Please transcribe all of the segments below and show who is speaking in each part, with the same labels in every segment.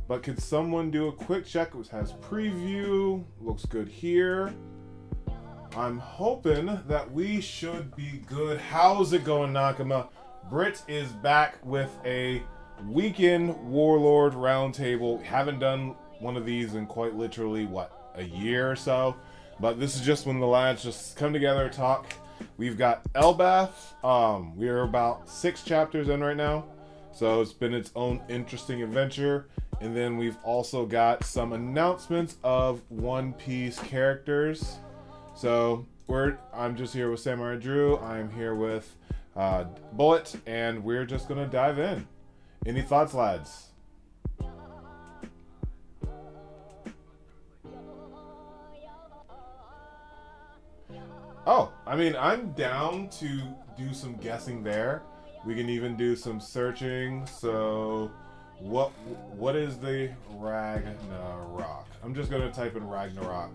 Speaker 1: but could someone do a quick check? It has preview. Looks good here. I'm hoping that we should be good. How's it going, Nakama? Brit is back with a weekend Warlord Round Table. Haven't done one of these in quite literally, what, a year or so? But this is just when the lads just come together, talk. We've got Elbaph. We are about 6 chapters in right now. So it's been its own interesting adventure. And then we've also got some announcements of One Piece characters. So I'm just here with Samurai Drew. I'm here with Bullet, and we're just gonna dive in. Any thoughts, lads? Oh, I mean, I'm down to do some guessing there. We can even do some searching. So, what is the Ragnarok? I'm just gonna type in Ragnarok,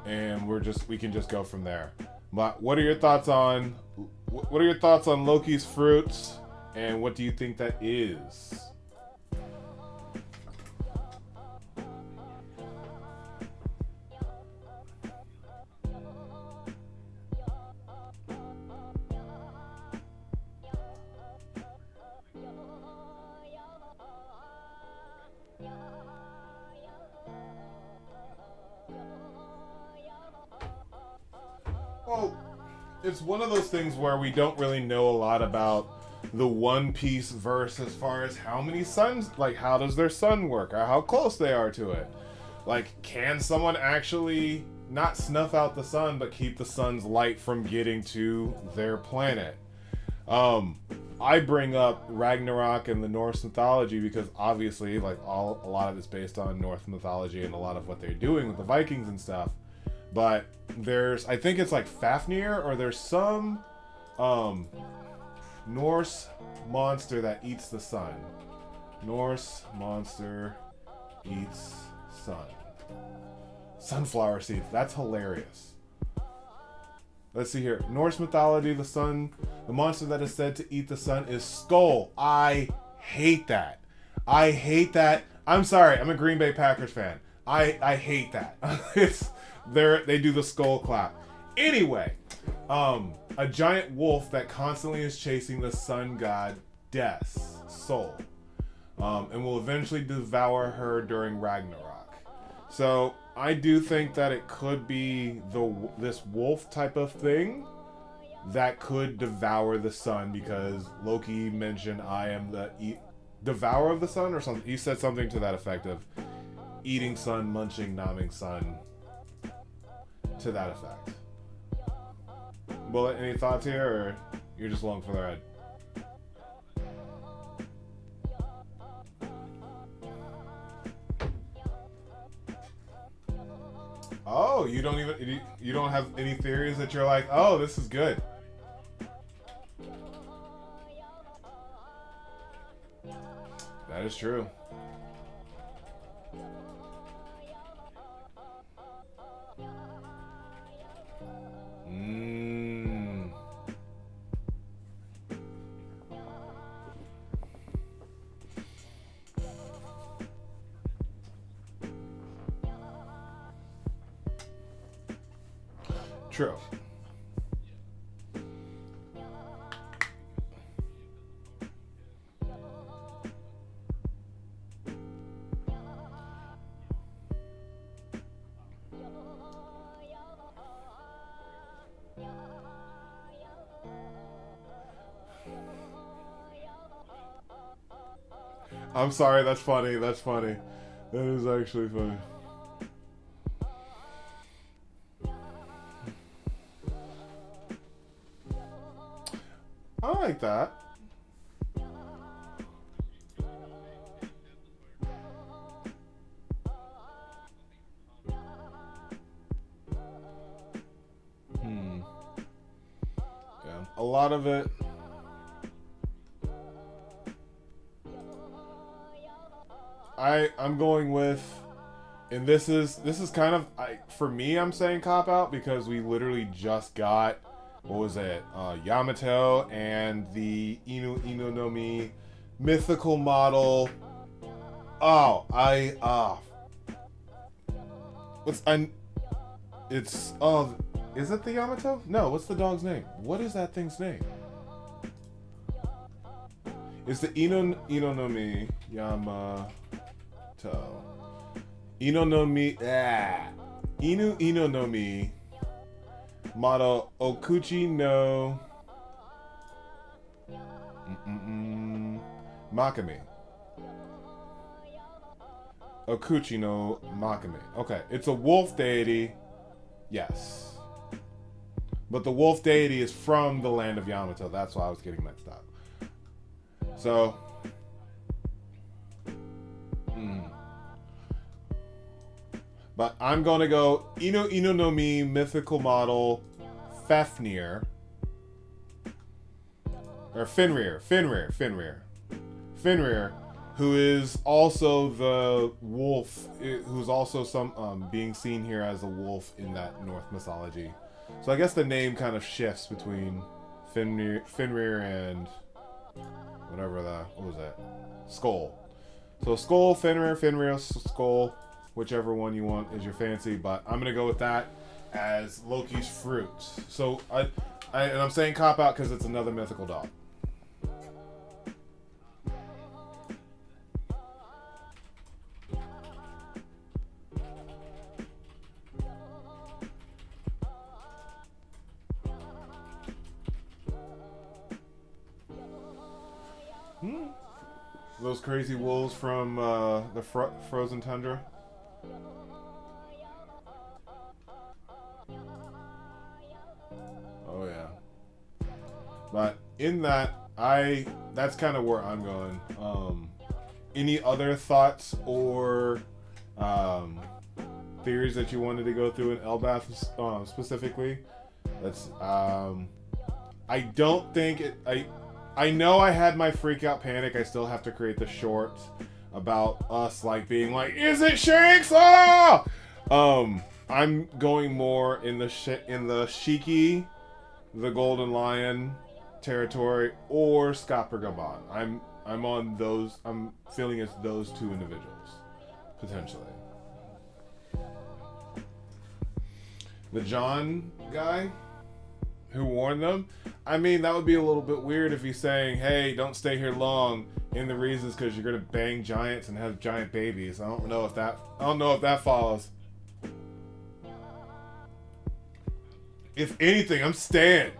Speaker 1: and we can just go from there. But what are your thoughts on Loki's fruits, and what do you think that is? Well, it's one of those things where we don't really know a lot about the One Piece verse as far as how many suns, like how does their sun work or how close they are to it. Like, can someone actually not snuff out the sun but keep the sun's light from getting to their planet? I bring up Ragnarok and the Norse mythology because obviously, like, a lot of it's based on Norse mythology and a lot of what they're doing with the Vikings and stuff. But I think it's like Fafnir, or there's some Norse monster that eats the sun. Norse monster eats sun. Sunflower seeds. That's hilarious. Let's see here. Norse mythology, the monster that is said to eat the sun is Skull. I hate that. I'm sorry. I'm a Green Bay Packers fan. I hate that. They do the skull clap. Anyway, a giant wolf that constantly is chasing the sun god Death's soul, and will eventually devour her during Ragnarok. So I do think that it could be this wolf type of thing that could devour the sun, because Loki mentioned I am the devourer of the sun or something. He said something to that effect of eating sun, munching, nomming sun. To that effect. Bullet, any thoughts here, or you're just along for the ride? Oh, you don't have any theories that you're like, oh, this is good. That is true. True. I'm sorry, that's funny. That is actually funny. I like that. Yeah, a lot of it. I'm going with, and this is kind of, for me, I'm saying cop out because we literally just got, what was it, Yamato and the Inu no Mi mythical model Oh, it's, oh, is it the Yamato? No, what's the dog's name? What is that thing's name? It's the Ino no Mi Yamato. Ino no Mi, Inu no Mi Mado Okuchi no Makami. Okuchi no Makami. Okay, it's a wolf deity. Yes. But the wolf deity is from the land of Yamato. That's why I was getting mixed up. So, but I'm going to go Inu no Mi mythical model Fafnir. Or Fenrir, who is also the wolf, who's also some being seen here as a wolf in that Norse mythology. So I guess the name kind of shifts between Fenrir and whatever what was that? Skull. So Skull, Fenrir, Skull, whichever one you want is your fancy, but I'm gonna go with that as Loki's fruits. So and I'm saying cop out because it's another mythical dog. Those crazy wolves from the frozen tundra. Oh yeah. But in that, that's kind of where I'm going. Any other thoughts or theories that you wanted to go through in Elbaph specifically? That's I don't think it. I know I had my freak out panic. I still have to create the short about us like being like, is it Shanks? Ah! I'm going more in the Shiki, the Golden Lion territory, or Skapar Gaban. I'm on those. I'm feeling it's those two individuals potentially. The John guy who warned them. I mean, that would be a little bit weird if he's saying, hey, don't stay here long, and the reason's because you're gonna bang giants and have giant babies. I don't know if that follows. If anything, I'm staying.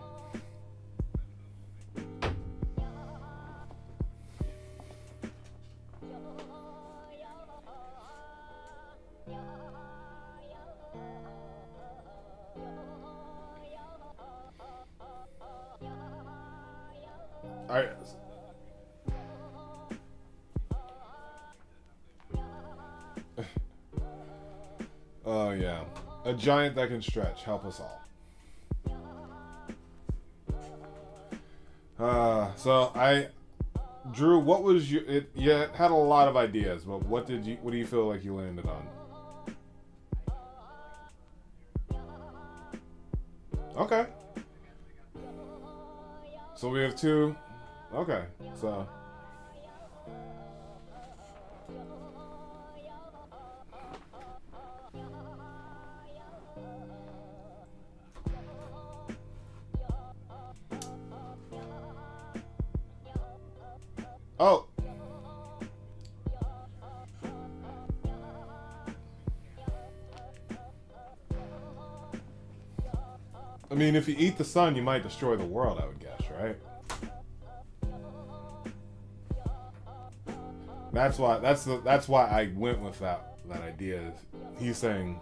Speaker 1: Oh yeah, a giant that can stretch. Help us all. So Drew, what was your? You had a lot of ideas, but what do you feel like you landed on? Okay. So we have two. Okay, so. Oh. I mean, if you eat the sun, you might destroy the world, I would guess, right? That's why I went with that idea. He's saying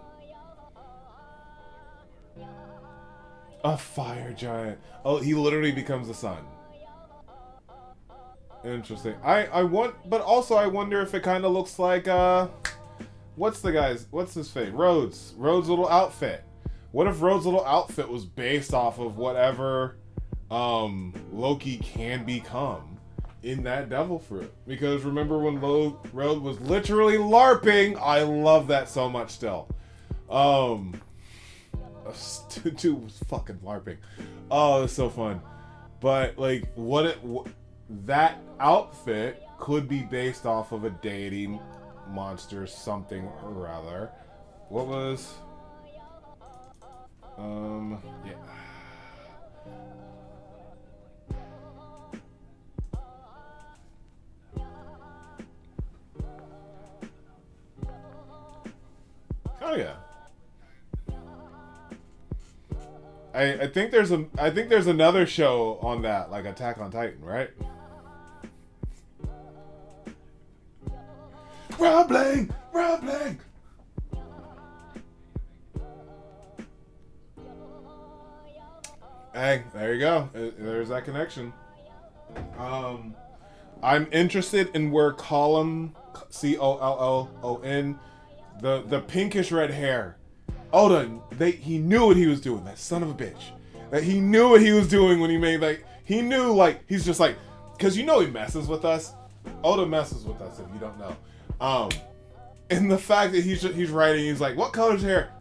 Speaker 1: a fire giant. Oh, he literally becomes the sun. Interesting. I wonder if it kind of looks like what's his face? Rhodes little outfit. What if Rhodes' little outfit was based off of whatever Loki can become in that devil fruit? Because remember when Rhodes was literally LARPing? I love that so much still. Dude was fucking LARPing. Oh, it was so fun. But like that outfit could be based off of a deity monster something or other. What was... yeah. Oh yeah. I think there's another show on that, like Attack on Titan, right? Rumbling! Rumbling! Hey, there you go. There's that connection. I'm interested in where Column, Collon, the pinkish red hair. Oda, he knew what he was doing. That son of a bitch. That he knew what he was doing when he made he knew he's just because he messes with us. Oda messes with us if you don't know. And the fact that he's writing, he's like, what color's hair?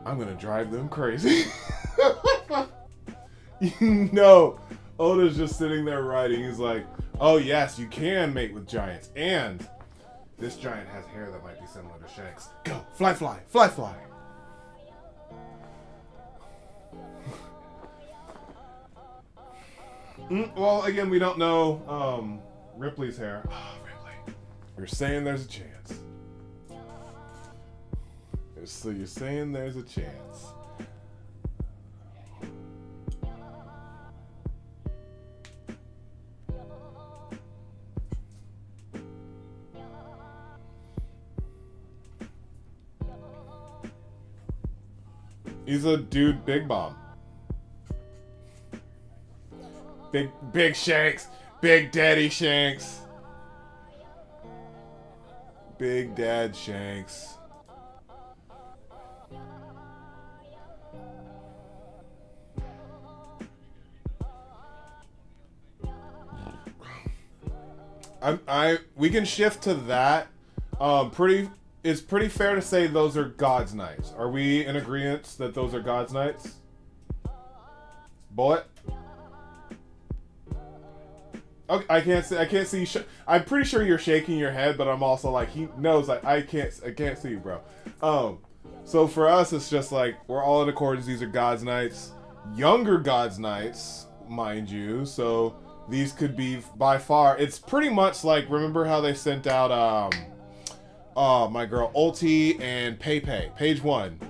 Speaker 1: I'm gonna drive them crazy. Oda's just sitting there writing. He's like, oh yes, you can mate with giants, and this giant has hair that might be similar to Shanks. Go, fly, fly, fly, fly. Well, again, we don't know Ripley's hair. Oh, Ripley. You're saying there's a chance. So you're saying there's a chance. He's a dude big bomb. Big Shanks. Big Daddy Shanks. Big Dad Shanks. We can shift to that. It's pretty fair to say those are God's Knights. Are we in agreement that those are God's Knights? Bullet? Okay, I can't see. I'm pretty sure you're shaking your head, but I'm also he knows I can't see you, bro. So for us, it's just we're all in accordance. These are God's Knights, younger God's Knights, mind you. So these could be by far. It's pretty much remember how they sent out my girl Ulti and Page 1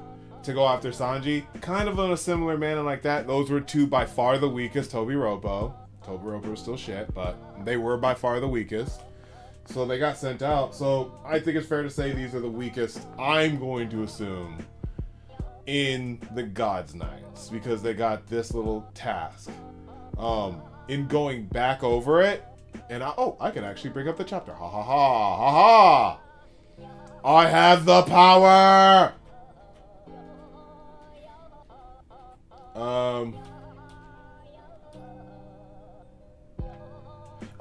Speaker 1: to go after Sanji, kind of in a similar manner like that. Those were two by far the weakest. Toby Robo was still shit, but they were by far the weakest. So they got sent out. So I think it's fair to say these are the weakest, I'm going to assume, in the God's Knights, because they got this little task. In going back over it, and I can actually bring up the chapter. Ha ha ha ha ha! I have the power!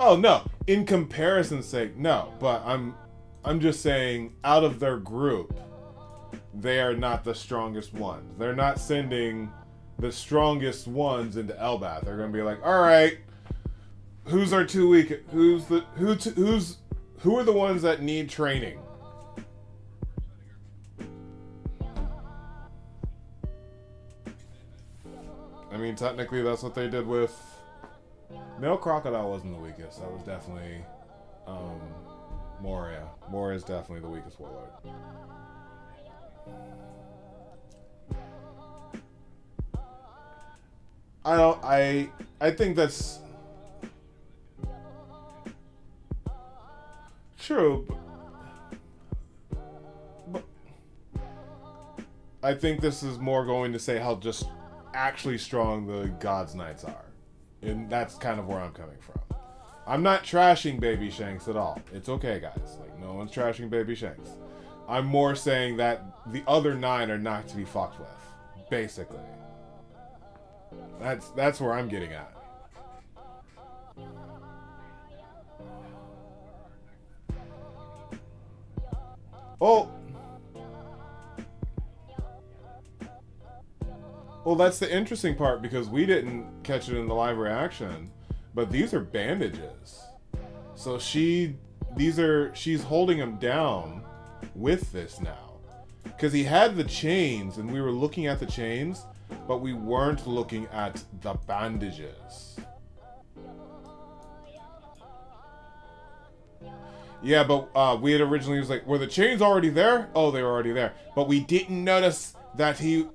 Speaker 1: Oh no, in comparison's sake, no. But I'm just saying, out of their group, they are not the strongest ones. They're not sending the strongest ones into Elbaph. They're gonna be all right, who's our two weak? Who are the ones that need training? I mean, technically, that's what they did with... Male Crocodile wasn't the weakest. That was definitely Moria. Moria is definitely the weakest warlord. I think that's true, but I think this is more going to say how just actually strong the God's Knights are. And that's kind of where I'm coming from. I'm not trashing Baby Shanks at all. It's okay, guys. No one's trashing Baby Shanks. I'm more saying that the other 9 are not to be fucked with. Basically. That's where I'm getting at. Oh! Well, that's the interesting part, because we didn't catch it in the live reaction, but these are bandages. So she she's holding him down with this now. Because he had the chains, and we were looking at the chains, but we weren't looking at the bandages. Yeah, but we had originally was like, were the chains already there? Oh, they were already there. But we didn't notice that he's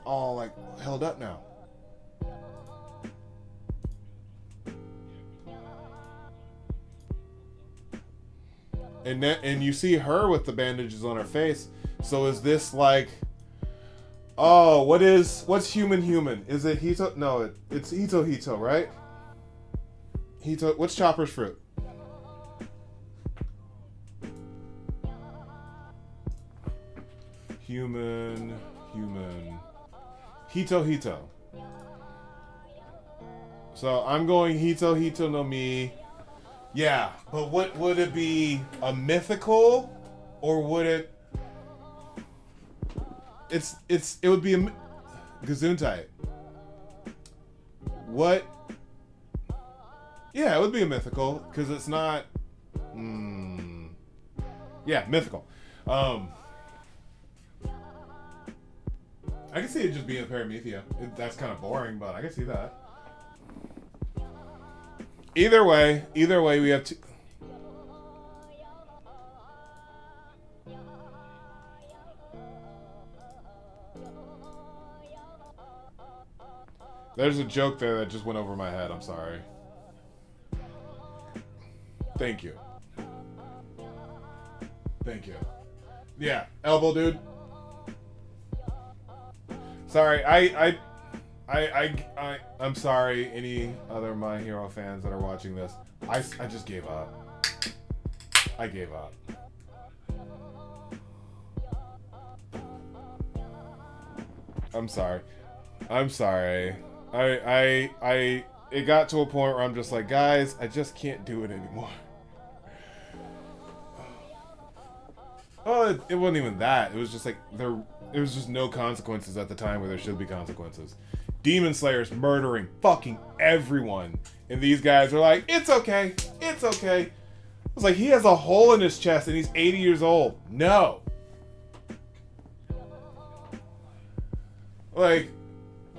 Speaker 1: all like held up now. And you see her with the bandages on her face. So is this like, oh, what's human? Is it Hito? No, it's Hito, right? Hito, what's Chopper's fruit? Human. Hito. So I'm going Hito no Mi. Yeah, but what would it be? A mythical, or would it? It would be a Gesundheit. What? Yeah, it would be a mythical because it's not. Yeah, mythical. I can see it just being a Paramethea. That's kind of boring, but I can see that. Either way, we have to. There's a joke there that just went over my head. I'm sorry. Thank you. Yeah, elbow dude. Sorry, I'm sorry, any other My Hero fans that are watching this. I just gave up. I gave up. I'm sorry. It got to a point where I'm just like, guys, I just can't do it anymore. Oh, it wasn't even that. It was just like there was just no consequences at the time where there should be consequences. Demon Slayer's murdering fucking everyone, and these guys are like, it's okay. I was like, he has a hole in his chest and he's 80 years old. No. Like,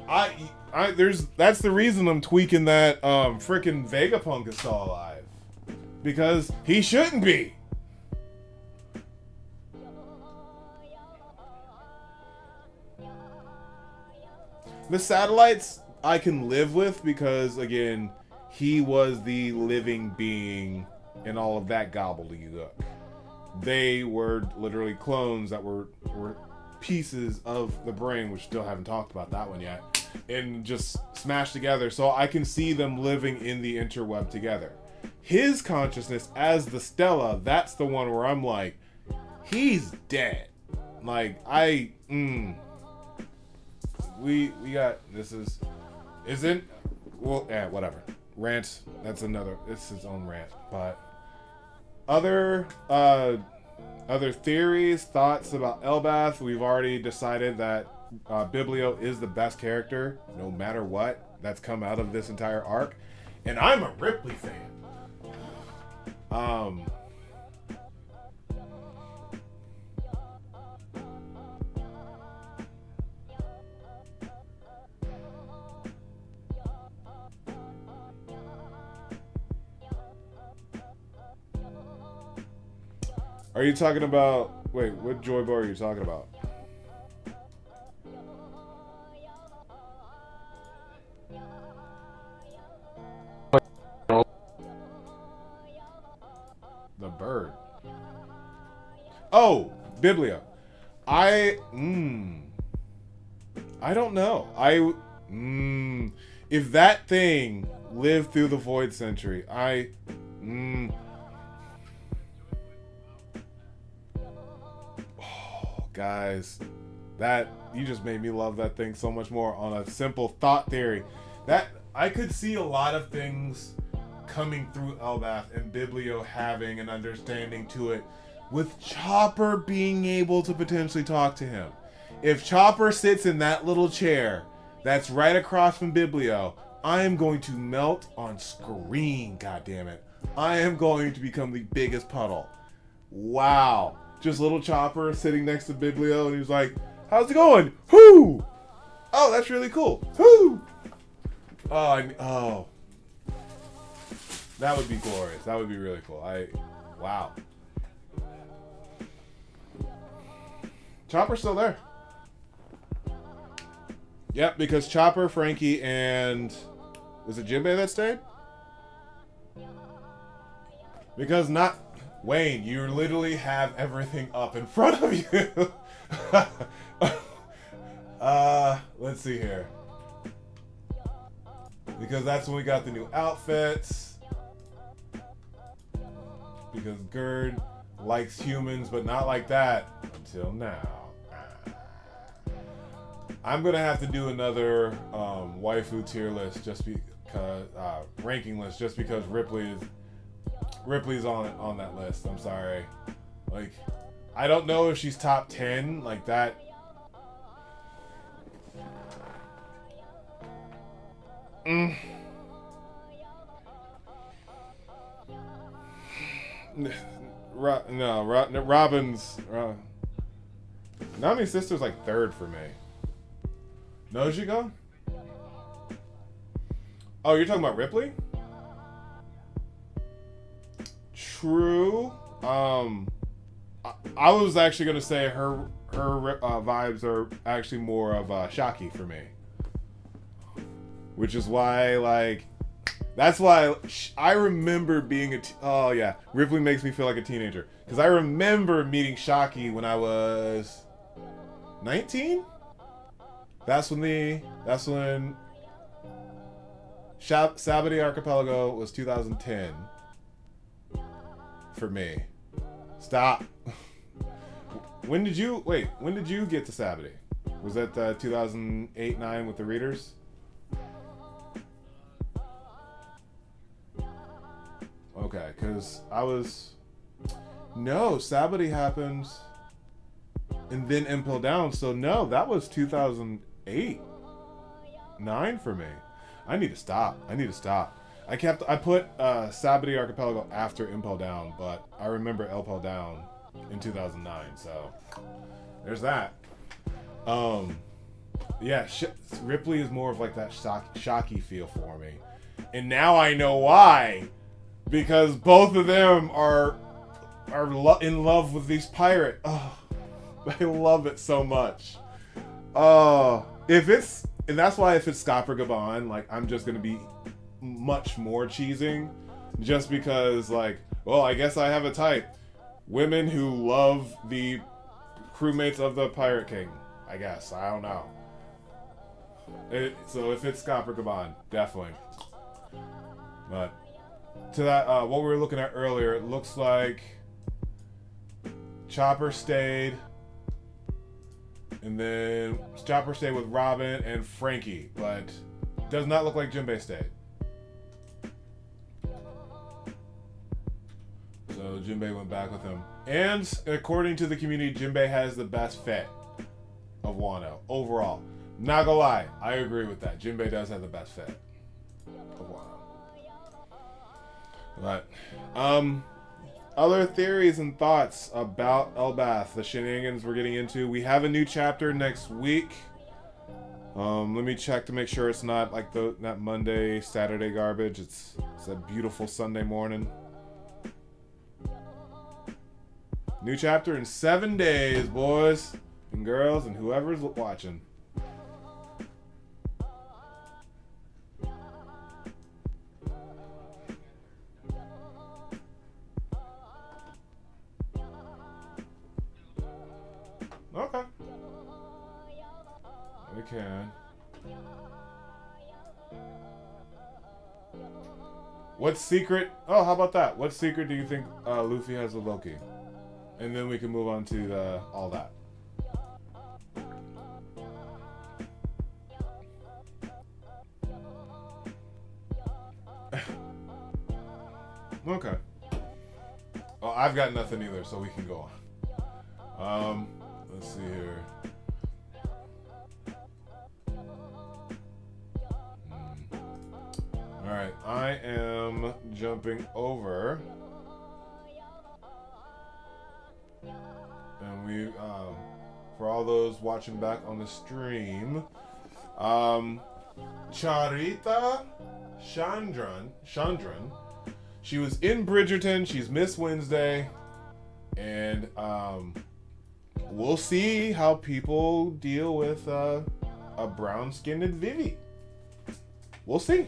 Speaker 1: that's the reason I'm tweaking that frickin' Vegapunk is still alive, because he shouldn't be. The satellites I can live with because, again, he was the living being and all of that gobbledygook. They were literally clones that were pieces of the brain, which still haven't talked about that one yet, and just smashed together. So I can see them living in the interweb together. His consciousness as the Stella, that's the one where I'm like, he's dead. Like, we got, whatever. Rant, it's his own rant. But other theories, thoughts about Elbaph, we've already decided that Biblio is the best character, no matter what, that's come out of this entire arc. And I'm a Ripley fan. Are you talking about... Wait, what Joy Boy are you talking about? The bird. Oh, Biblio. I don't know. If that thing lived through the Void Century, guys, that you just made me love that thing so much more on a simple thought theory. That I could see a lot of things coming through Elbaph and Biblio having an understanding to it, with Chopper being able to potentially talk to him. If Chopper sits in that little chair that's right across from Biblio, I am going to melt on screen, goddammit. I am going to become the biggest puddle. Wow. Just little Chopper sitting next to Biblio, and he was like, how's it going? Whoo! Oh, that's really cool. Whoo! Oh. That would be glorious. That would be really cool. Wow. Chopper's still there. Yep, because Chopper, Frankie, and... Was it Jinbei that stayed? Because not... Wayne, you literally have everything up in front of you. Let's see here. Because that's when we got the new outfits. Because Gerd likes humans, but not like that until now. I'm gonna have to do another waifu tier list just because ranking list just because Ripley's on that list. I'm sorry. Like, I don't know if she's top 10 like that. Robin's Nami Sister's like third for me. Nojiko? Oh, you're talking about Ripley? True. I was actually gonna say her vibes are actually more of Shaki for me, which is why that's why I remember being oh yeah, Ripley makes me feel like a teenager because I remember meeting Shaki when I was 19. That's when Sabati Archipelago was 2010 for me. Stop. When did you get to Sabati? Was that 2008-9 with the readers? Okay, because Sabati happened and then Impel Down, so no, that was 2008-9 for me. I need to stop. I put Sabati Archipelago after Impel Down, but I remember Impel Down in 2009, so there's that. Yeah, Ripley is more of like that Shaki feel for me. And now I know why. Because both of them are in love with these pirate. Oh, I love it so much. And that's why if it's Scopper Gabon, like I'm just gonna be much more cheesing, just because like, well, I guess I have a type. Women who love the crewmates of the Pirate King. I guess. I don't know. So if it's Scopper Gabon, definitely. But to that, what we were looking at earlier, it looks like Chopper stayed, and then Chopper stayed with Robin and Frankie, but does not look like Jinbei stayed. So Jinbei went back with him. And according to the community, Jinbei has the best fit of Wano overall. Not gonna lie, I agree with that. Jinbei does have the best fit of Wano. But, other theories and thoughts about Elbaph, the shenanigans we're getting into. We have a new chapter next week. Let me check to make sure it's not like that Monday, Saturday garbage. It's a beautiful Sunday morning. New chapter in 7 days, boys and girls and whoever's watching. Okay. We can. What secret? Oh, how about that? What secret do you think Luffy has with Loki? And then we can move on to all that. Okay. Well, I've got nothing either, so we can go on. Let's see here. Alright, I am jumping over. And we, for all those watching back on the stream, Charita Chandran, she was in Bridgerton. She's Miss Wednesday, and we'll see how people deal with a brown-skinned Vivi. We'll see.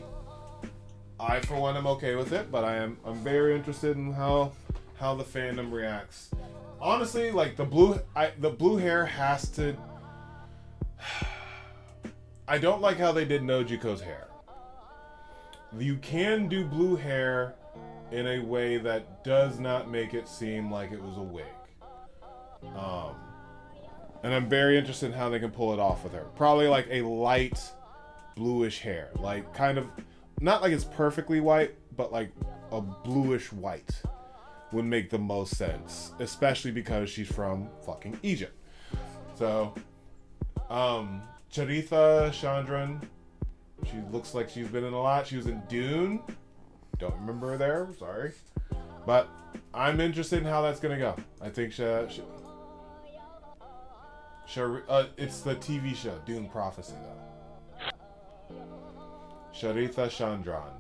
Speaker 1: I, for one, am okay with it, but I'm very interested in how the fandom reacts. Honestly, like the blue hair has to. I don't like how they did Nojiko's hair. You can do blue hair in a way that does not make it seem like it was a wig. And I'm very interested in how they can pull it off with her. Probably like a light bluish hair, like kind of not like it's perfectly white, but like a bluish white would make the most sense, especially because she's from fucking Egypt. So, Charitha Chandran, she looks like she's been in a lot. She was in Dune. Don't remember her there. Sorry. But I'm interested in how that's going to go. I think it's the TV show, Dune Prophecy, though. Charitha Chandran.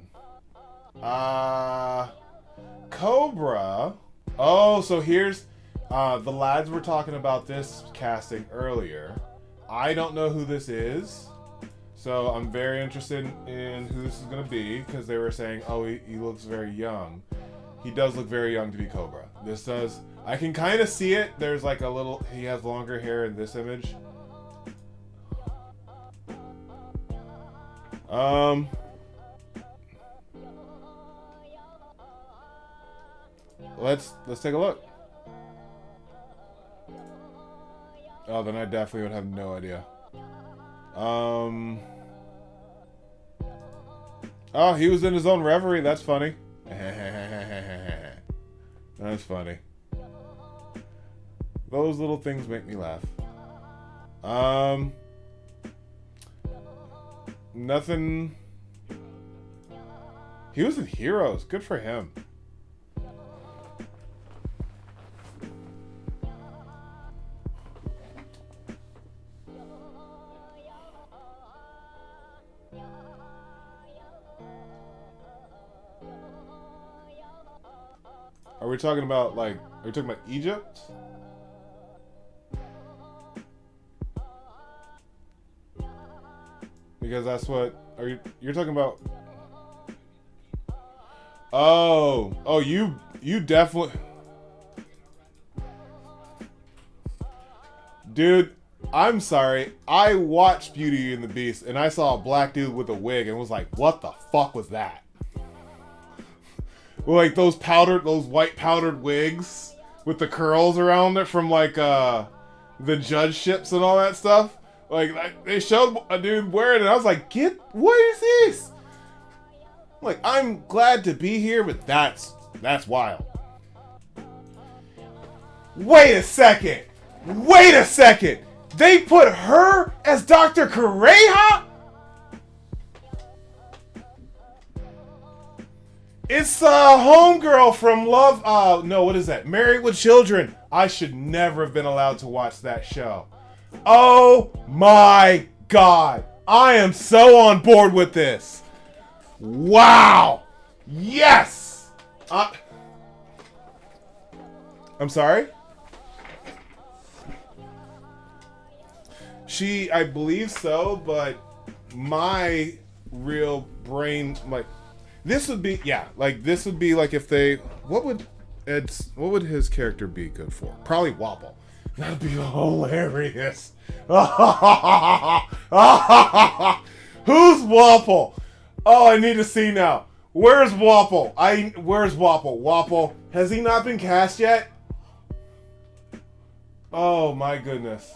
Speaker 1: Cobra. Oh, so here's... the lads were talking about this casting earlier. I don't know who this is, so I'm very interested in who this is going to be, because they were saying, oh, he looks very young. He does look very young to be Cobra. This does... I can kind of see it. There's like a little... He has longer hair in this image. Let's take a look. Oh, then I definitely would have no idea. Oh, he was in his own reverie. That's funny. That's funny. Those little things make me laugh. Nothing. He was in Heroes. Good for him. Are we talking about, like, are we talking about Egypt? Because that's what, you're talking about? Oh, you definitely, dude, I'm sorry. I watched Beauty and the Beast and I saw a black dude with a wig and was like, what the fuck was that? Like those white powdered wigs with the curls around it from like the judge ships and all that stuff. Like they showed a dude wearing it. I was like, what is this? Like, I'm glad to be here, but that's wild. Wait a second. They put her as Dr. Kureha? It's homegirl from Love. No, what is that? Married with Children. I should never have been allowed to watch that show. Oh my god. I am so on board with this. Wow. Yes. I'm sorry? I believe so, but my real brain, like, this would be, yeah, like, this would be like if they, what would his character be good for? Probably Wobble. That'd be hilarious. Who's Wobble? Oh, I need to see now. Where's Wobble? Where's Wobble? Wobble, has he not been cast yet? Oh my goodness.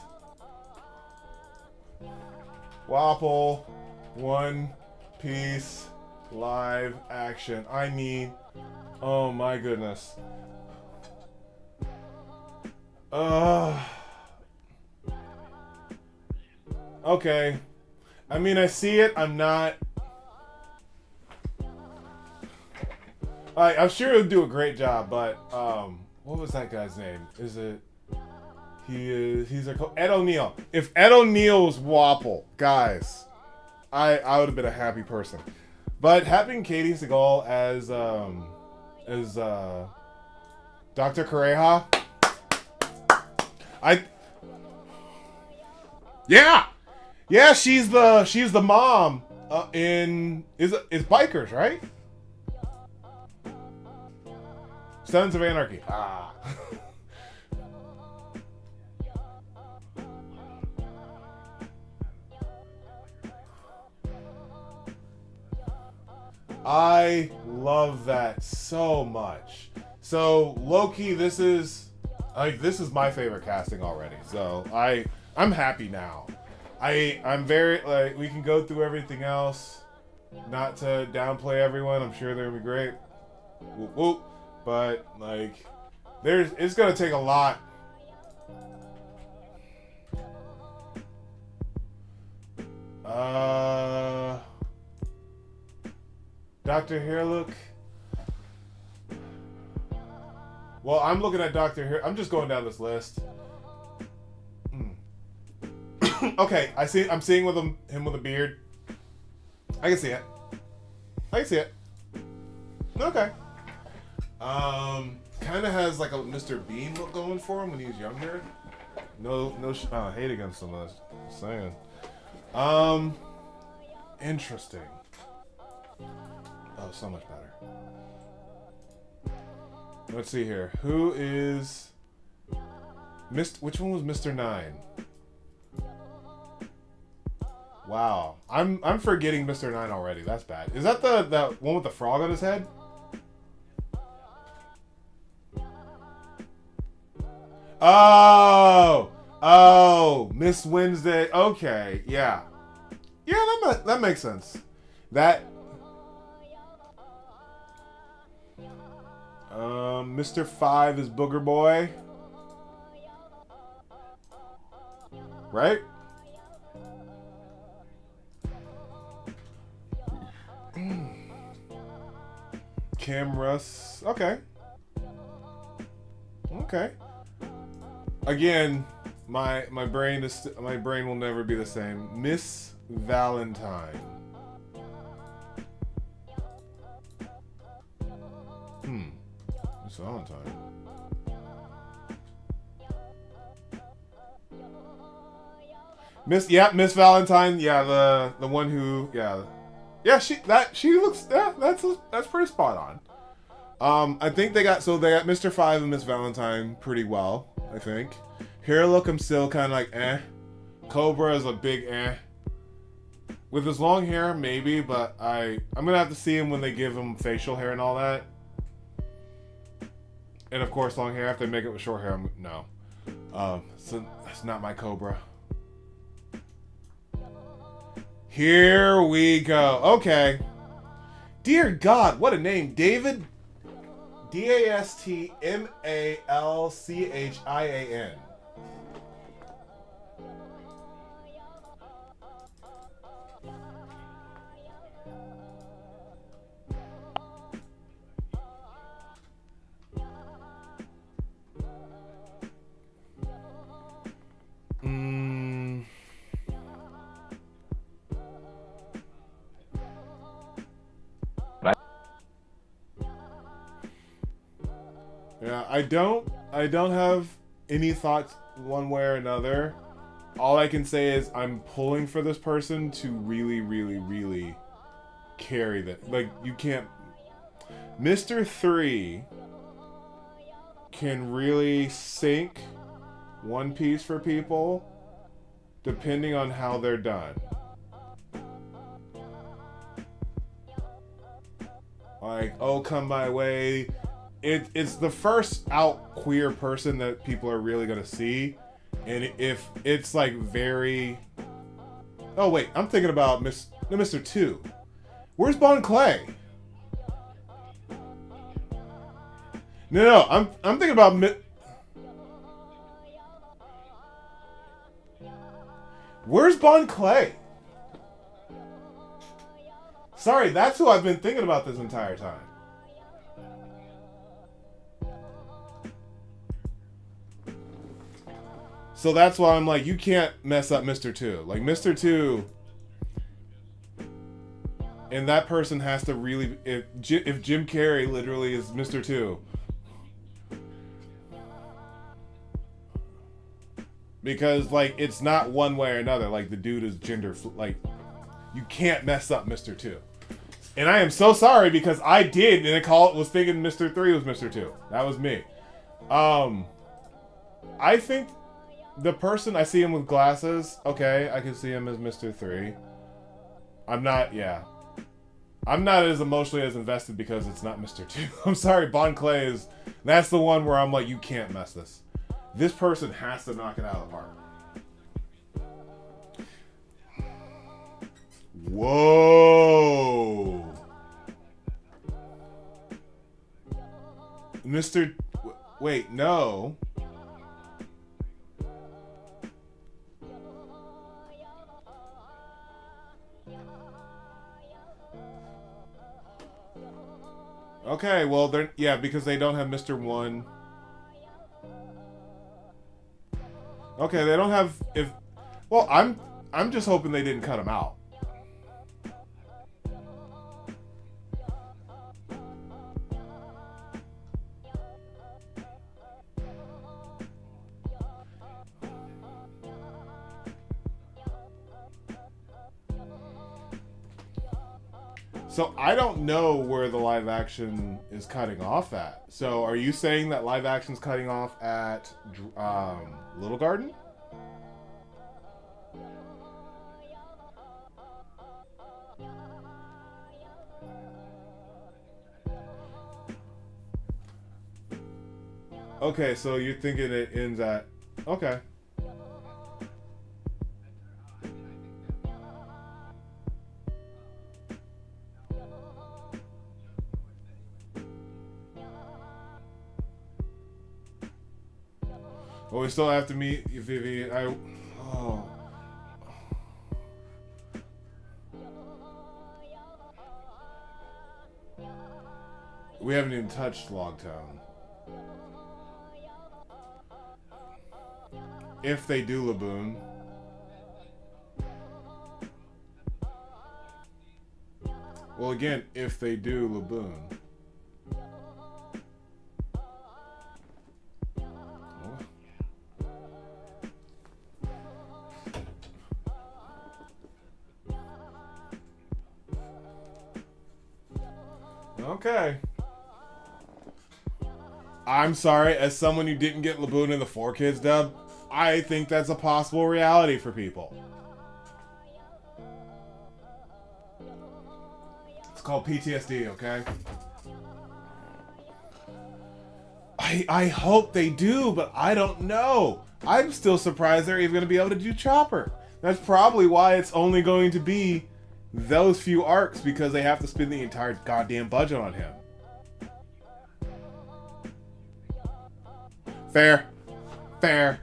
Speaker 1: Wobble, One Piece, live action. I mean, oh my goodness. Okay. I mean, I see it. I'm not. I'm sure he'll do a great job, but what was that guy's name? Is it? He's a Ed O'Neill. If Ed O'Neill was Wapple, guys, I would have been a happy person. But having Katie Seagal as Dr. Kareha, yeah, she's the mom in is Bikers, right? Sons of Anarchy. Ah. I love that so much. So Loki, this is my favorite casting already. So I'm happy now. I'm very we can go through everything else. Not to downplay everyone. I'm sure they're gonna be great. Whoop, whoop. But it's gonna take a lot. Dr. Hairlook. Well, I'm looking at Dr. Hair. I'm just going down this list. Okay, I'm seeing with him with a beard. I can see it. Okay. Kind of has like a Mr. Bean look going for him when he was younger. I hate against him. Just saying. Interesting. Oh, so much better. Let's see here. Who is which one was Mr. 9? Wow. I'm forgetting Mr. 9 already. That's bad. Is that the one with the frog on his head? Oh, Miss Wednesday. Okay, yeah. Yeah, that makes sense. Mr. 5 is Booger Boy. Right? Cam Russ. Okay. Again, my brain will never be the same. Miss Valentine. Miss Valentine. Miss Valentine. Yeah, the one who she looks that's pretty spot on. I think they got Mr. 5 and Miss Valentine pretty well. I think. Here, look, I'm still kind of like Cobra is a big With his long hair, maybe, but I'm gonna have to see him when they give him facial hair and all that. And of course, long hair. If they make it with short hair, no. So that's not my Cobra. Here we go. Okay. Dear God, what a name, David. Dastmalchian. Yeah, I don't have any thoughts one way or another. All I can say is I'm pulling for this person to really, really, really carry that. Like, you can't... Mr. 3 can really sink One Piece for people depending on how they're done. Like, oh, come my way... It's the first out queer person that people are really gonna see, and if it's like very... Oh wait, I'm thinking about Mr. 2. Where's Bon Clay? No, I'm thinking about Where's Bon Clay? Sorry, that's who I've been thinking about this entire time. So that's why I'm like, you can't mess up Mr. 2. Like, Mr. 2... And that person has to really... If Jim Carrey literally is Mr. 2... Because, like, it's not one way or another. Like, the dude is gender... Like, you can't mess up Mr. 2. And I am so sorry because I did, and was thinking Mr. 3 was Mr. 2. That was me. I think the person... I see him with glasses. Okay, I can see him as Mr. 3. I'm not... Yeah. I'm not as emotionally as invested because it's not Mr. 2. I'm sorry, Bon Clay is... That's the one where I'm like, you can't mess this. This person has to knock it out of the park. Whoa. Mr. Wait, no. Okay, well, they're... Yeah, because they don't have Mr. 1... Okay, they don't have... If... Well, I'm just hoping they didn't cut him out. So I don't know where the live action is cutting off at. So are you saying that live action's cutting off at Little Garden? Okay, so you're thinking it ends at... Okay. Well, we still have to meet Vivi. Oh. We haven't even touched Logtown. If they do Laboon. Well, again, if they do Laboon. Okay. I'm sorry, as someone who didn't get Laboon in the 4Kids dub, I think that's a possible reality for people. It's called PTSD, okay? I hope they do, but I don't know. I'm still surprised they're even going to be able to do Chopper. That's probably why it's only going to be those few arcs, because they have to spend the entire goddamn budget on him. Fair. Fair.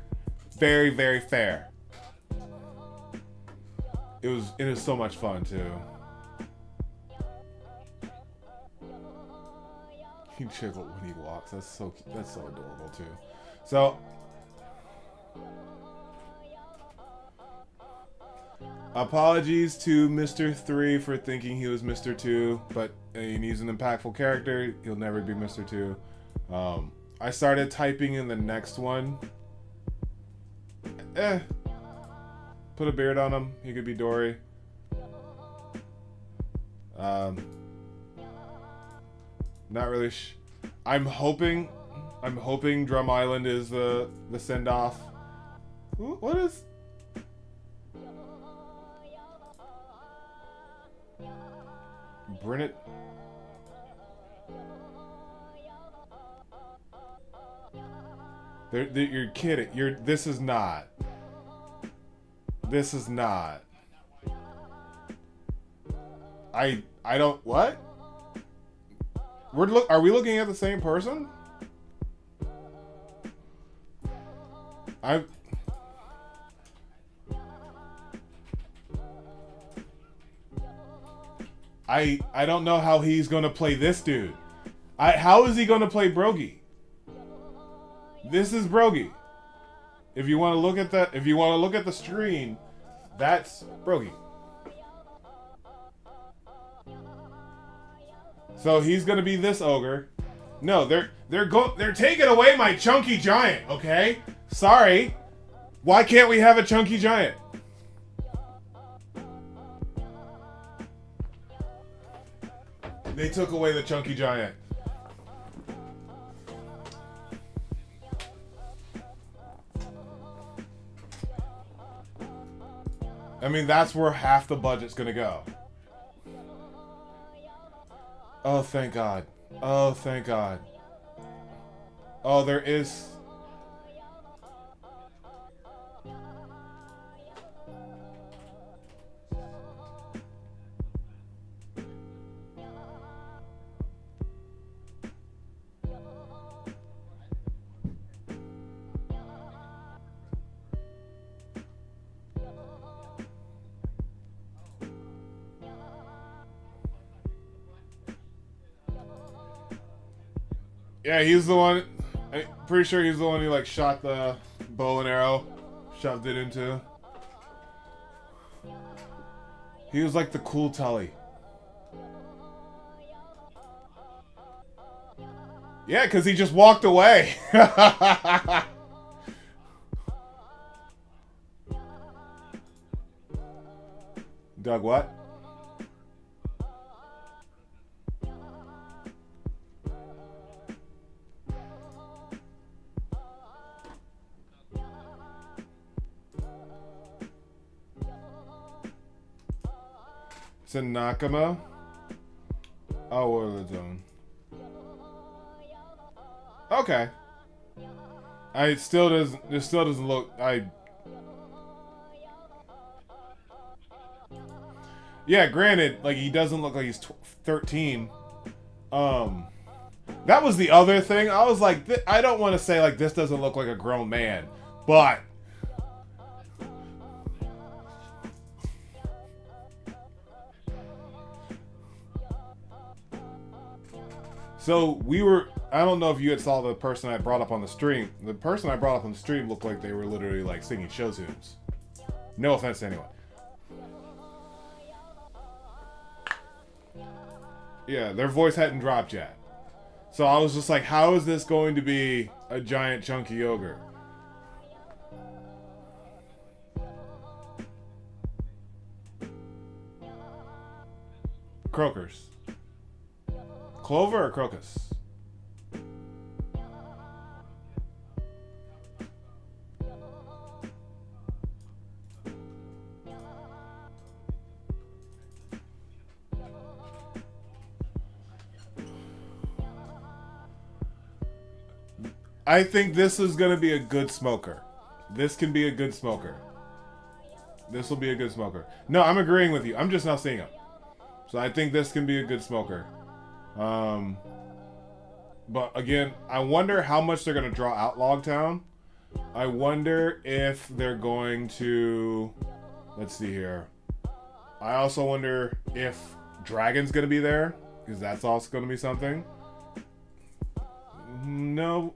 Speaker 1: Very, very fair. It is so much fun too. He chiseled when he walks. That's so adorable too. So apologies to Mr. 3 for thinking he was Mr. 2, but he's an impactful character. He'll never be Mr. 2. I started typing in the next one. Put a beard on him. He could be Dory. Not really. I'm hoping Drum Island is the send off. What is? Brennet. You're kidding. This is not. This is not. I don't... What? Are we looking at the same person? I don't know how he's gonna play this dude. How is he gonna play Brogy? This is Brogy. If you want to look at the screen, that's Brogy. So he's gonna be this ogre. No, they're taking away my chunky giant. Okay, sorry. Why can't we have a chunky giant? They took away the chunky giant. I mean, that's where half the budget's gonna go. Oh, thank God. Oh, thank God. Oh, there is... Yeah, he's the one. I'm pretty sure he's the one who like shot the bow and arrow, shoved it into. He was like the cool Tully. Yeah, because he just walked away. Doug, what? It's in Nakama. Oh, Warlord Zone. Okay. It still doesn't look. Yeah, granted, like he doesn't look like he's 13. That was the other thing. I was like, I don't want to say like this doesn't look like a grown man, but. So I don't know if you had saw the person I brought up on the stream. The person I brought up on the stream looked like they were literally like singing show tunes. No offense to anyone. Yeah, their voice hadn't dropped yet. So I was just like, how is this going to be a giant chunky ogre? Croakers. Clover or crocus? I think this is going to be a good smoker. This can be a good smoker. This will be a good smoker. No, I'm agreeing with you. I'm just not seeing him. So I think this can be a good smoker. But again, I wonder how much they're going to draw out Logtown. I wonder if they're going to... Let's see here. I also wonder if Dragon's going to be there, because that's also going to be something. No,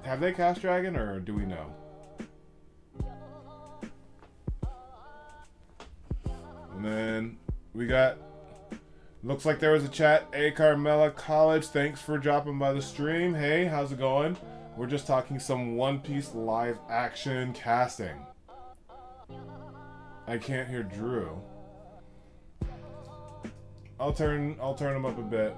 Speaker 1: have they cast Dragon, or do we know? And then we got... Looks like there was a chat. Hey, Carmela College, thanks for dropping by the stream. Hey, how's it going? We're just talking some One Piece live action casting. I can't hear Drew. I'll turn him up a bit.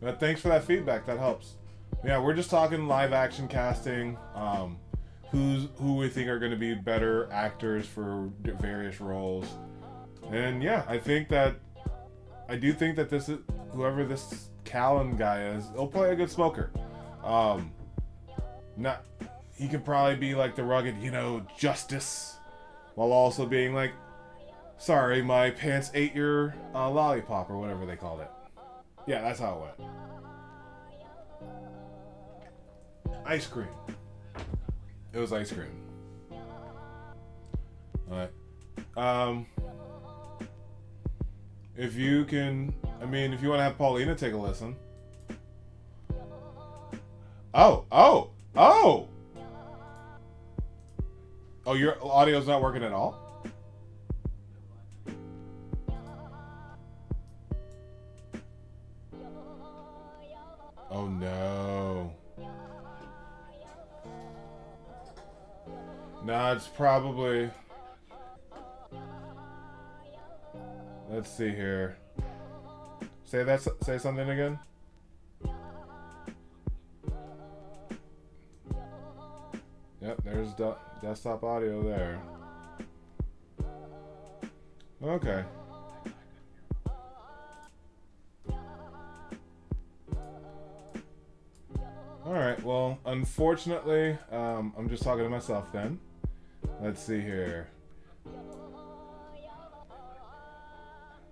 Speaker 1: But thanks for that feedback. That helps. Yeah, we're just talking live action casting. Who we think are going to be better actors for various roles. And yeah, I do think that this is, whoever this Callan guy is, he'll play a good smoker. He could probably be like the rugged, justice, while also being like, sorry, my pants ate your lollipop, or whatever they called it. Yeah, that's how it went. Ice cream. It was ice cream. Alright. If you can... if you want to have Paulina take a listen. Oh! Oh, your audio's not working at all? Oh no. Nah, it's probably... Let's see here. Say something again. Yep, there's desktop audio there. Okay. Alright, well, unfortunately, I'm just talking to myself then. Let's see here.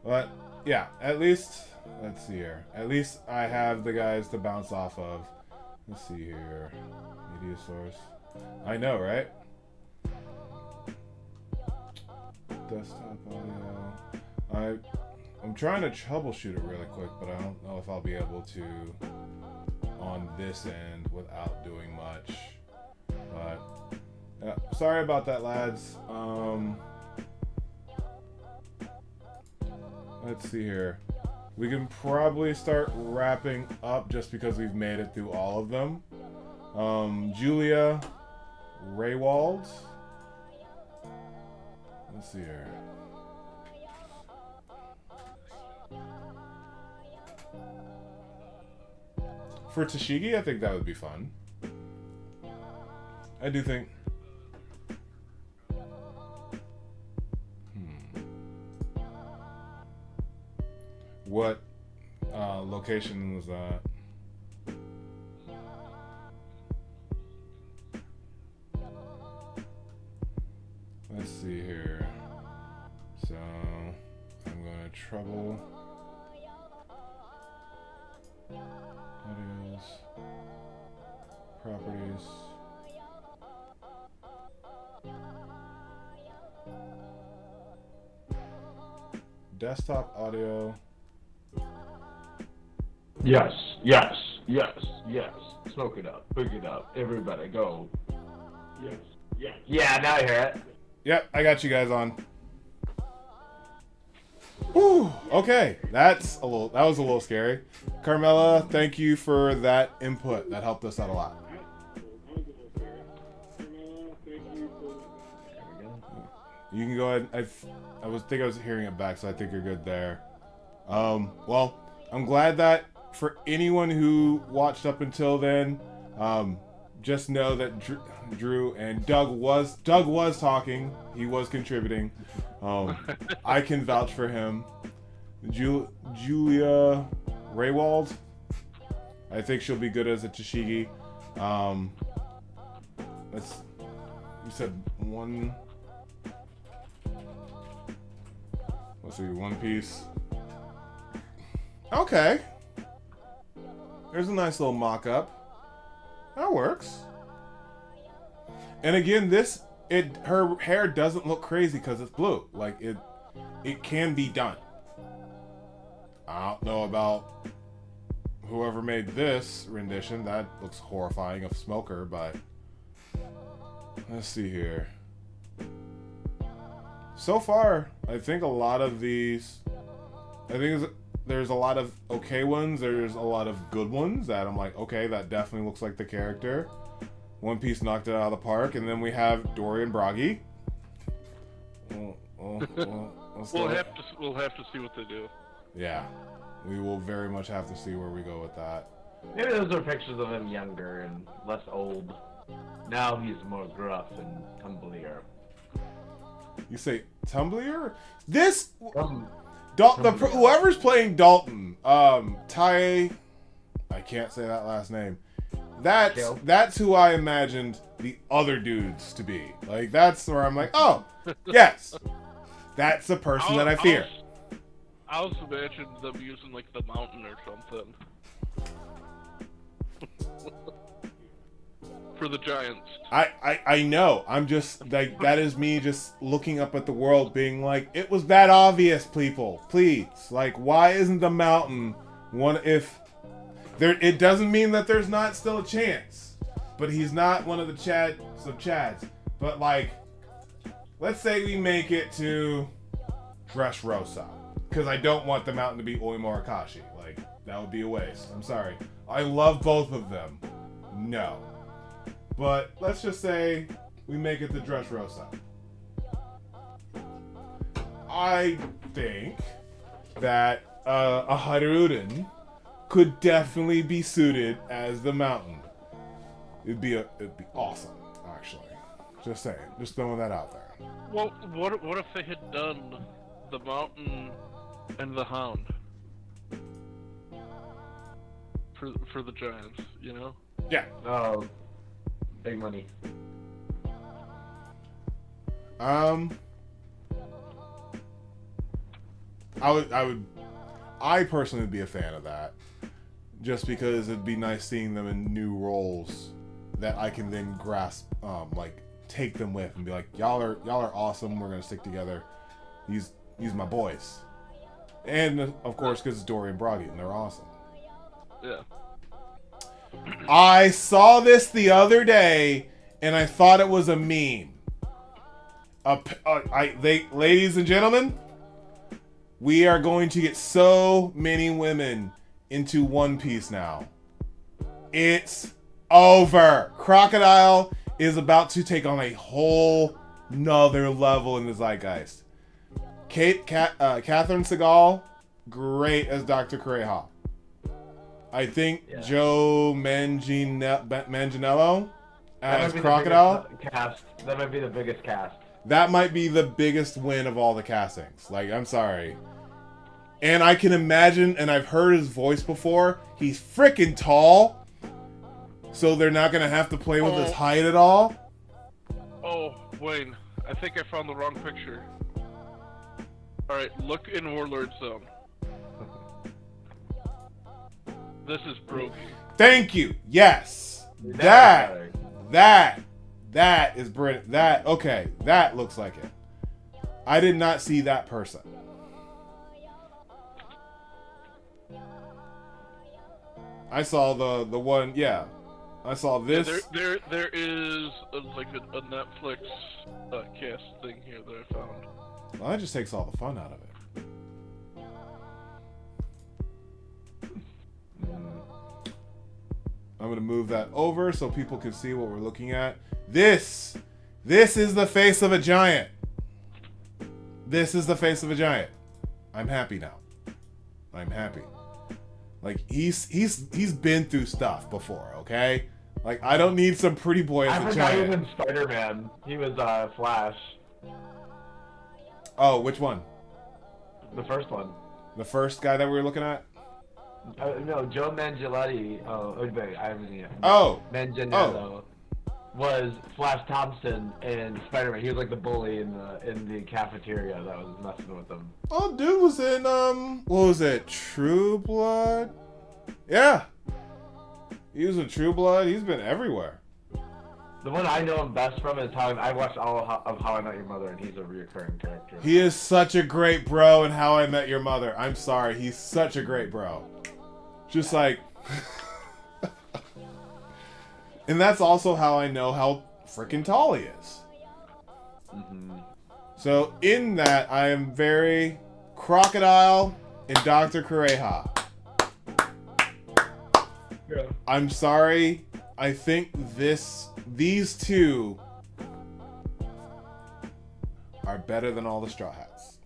Speaker 1: But, yeah, at least, let's see here. At least I have the guys to bounce off of. Let's see here. Media source. I know, right? Desktop audio. I'm trying to troubleshoot it really quick, but I don't know if I'll be able to on this end without doing much. But yeah, sorry about that, lads. Let's see here. We can probably start wrapping up just because we've made it through all of them. Julia Raywald. Let's see here. For Tashigi, I think that would be fun. I do think... What location was that? Let's see here. So, I'm going to trouble... Audios, properties, desktop audio.
Speaker 2: Yes, yes, yes, yes. Smoke it up, big it up, everybody go. Yes, yes. Yeah, now I hear it.
Speaker 1: Yep, I got you guys on. Whew, okay, that was a little scary. Carmela, thank you for that input. That helped us out a lot. You can go ahead. I was hearing it back, so I think you're good there. Well, I'm glad that for anyone who watched up until then, just know that Drew and Doug was talking. He was contributing. I can vouch for him. Julia Raywald. I think she'll be good as a Tashigi. You said one. Let's see, OnePiece. Okay. There's a nice little mock-up. That works. And again, her hair doesn't look crazy because it's blue. Like it can be done. I don't know about whoever made this rendition. That looks horrifying of Smoker, but let's see here. So far, I think a lot of these, there's a lot of okay ones. There's a lot of good ones that I'm like, okay, that definitely looks like the character. One Piece knocked it out of the park, and then we have Dorian Bragi. We'll
Speaker 3: have to see what they do.
Speaker 1: Yeah, we will very much have to see where we go with that.
Speaker 2: Maybe those are pictures of him younger and less old. Now he's more gruff and tumblier.
Speaker 1: You say tumblier? This whoever's playing Dalton, Tai, I can't say that last name. That's who I imagined the other dudes to be. Like that's where I'm like, oh, yes, that's the person that I fear.
Speaker 3: I was imagining them using like the mountain or something for the giants.
Speaker 1: I know. I'm just like, that is me just looking up at the world being like, it was that obvious, people. Please. Like, why isn't the mountain one? If there, it doesn't mean that there's not still a chance. But he's not one of the Chads. But like, let's say we make it to Dressrosa. Because I don't want the mountain to be Oimorakashi. Like, that would be a waste. I'm sorry. I love both of them. No. But let's just say we make it to Dressrosa. I think that a Haruuden could definitely be suited as the mountain. It'd be awesome, actually. Just saying. Just throwing that out there.
Speaker 3: Well, what if they had done the mountain and the hound for the giants? You know?
Speaker 1: Yeah.
Speaker 2: Oh, big money.
Speaker 1: I personally would be a fan of that, just because it'd be nice seeing them in new roles that I can then grasp, like take them with and be like, y'all are awesome. We're gonna stick together. These my boys, and of course because it's Dory and Bragi and they're awesome.
Speaker 3: Yeah.
Speaker 1: I saw this the other day and I thought it was a meme. Ladies and gentlemen, we are going to get so many women into One Piece now. It's over. Crocodile is about to take on a whole nother level in the zeitgeist. Catherine Segal, great as Dr. Kureha. I think Joe Manganiello as Crocodile.
Speaker 2: That might be the biggest cast.
Speaker 1: That might be the biggest win of all the castings. Like, I'm sorry. And I can imagine, and I've heard his voice before, he's freaking tall. So they're not going to have to play with his height at all.
Speaker 3: Oh, Wayne, I think I found the wrong picture. Alright, look in Warlord Zone. This is Brooke.
Speaker 1: Thank you. Yes. That is brilliant. Okay, that looks like it. I did not see that person. I saw the one, yeah. I saw this.
Speaker 3: Yeah, there is like a Netflix cast thing here that I found.
Speaker 1: Well, that just takes all the fun out of it. I'm gonna move that over so people can see what we're looking at. This is the face of a giant. This is the face of a giant. I'm happy now. I'm happy. Like he's been through stuff before, okay? Like I don't need some pretty boy as a giant.
Speaker 2: He was in Spider-Man. He was Flash.
Speaker 1: Oh, which one?
Speaker 2: The first one.
Speaker 1: The first guy that we were looking at?
Speaker 2: No, Joe Manganiello. Manganiello was Flash Thompson in Spider-Man. He was like the bully in the cafeteria that was messing with him.
Speaker 1: Oh, dude was in what was it? True Blood? Yeah. He was in True Blood. He's been everywhere.
Speaker 2: The one I know him best from is I watched all of How I Met Your Mother, and he's a recurring character.
Speaker 1: He is such a great bro in How I Met Your Mother. I'm sorry, he's such a great bro. Just like... And that's also how I know how freaking tall he is.
Speaker 2: Mm-hmm.
Speaker 1: So in that, I am very Crocodile and Dr. Kureha.
Speaker 2: Yeah.
Speaker 1: I'm sorry. I think these two are better than all the Straw Hats.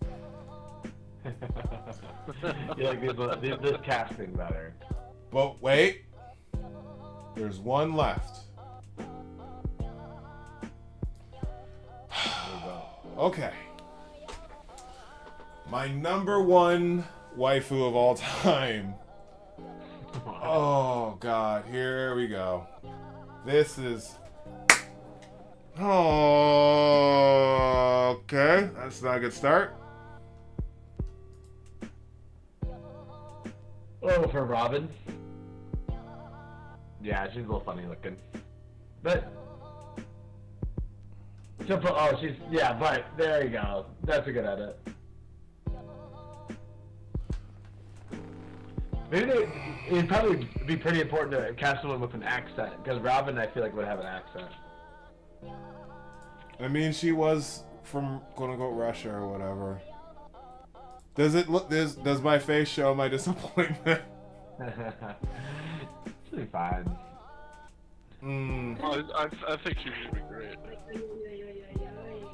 Speaker 2: You like this casting better.
Speaker 1: But wait. There's one left. Okay. My number one waifu of all time. Oh, God. Here we go. This is... Oh, okay. That's not a good start.
Speaker 2: Oh, for Robin. Yeah, she's a little funny looking. But... but there you go. That's a good edit. Maybe it'd probably be pretty important to cast someone with an accent, because Robin, I feel like, would have an accent.
Speaker 1: I mean, she was from quote unquote Russia or whatever. Does it look? Does my face show my disappointment?
Speaker 2: She'll be fine.
Speaker 3: I think she's gonna be great.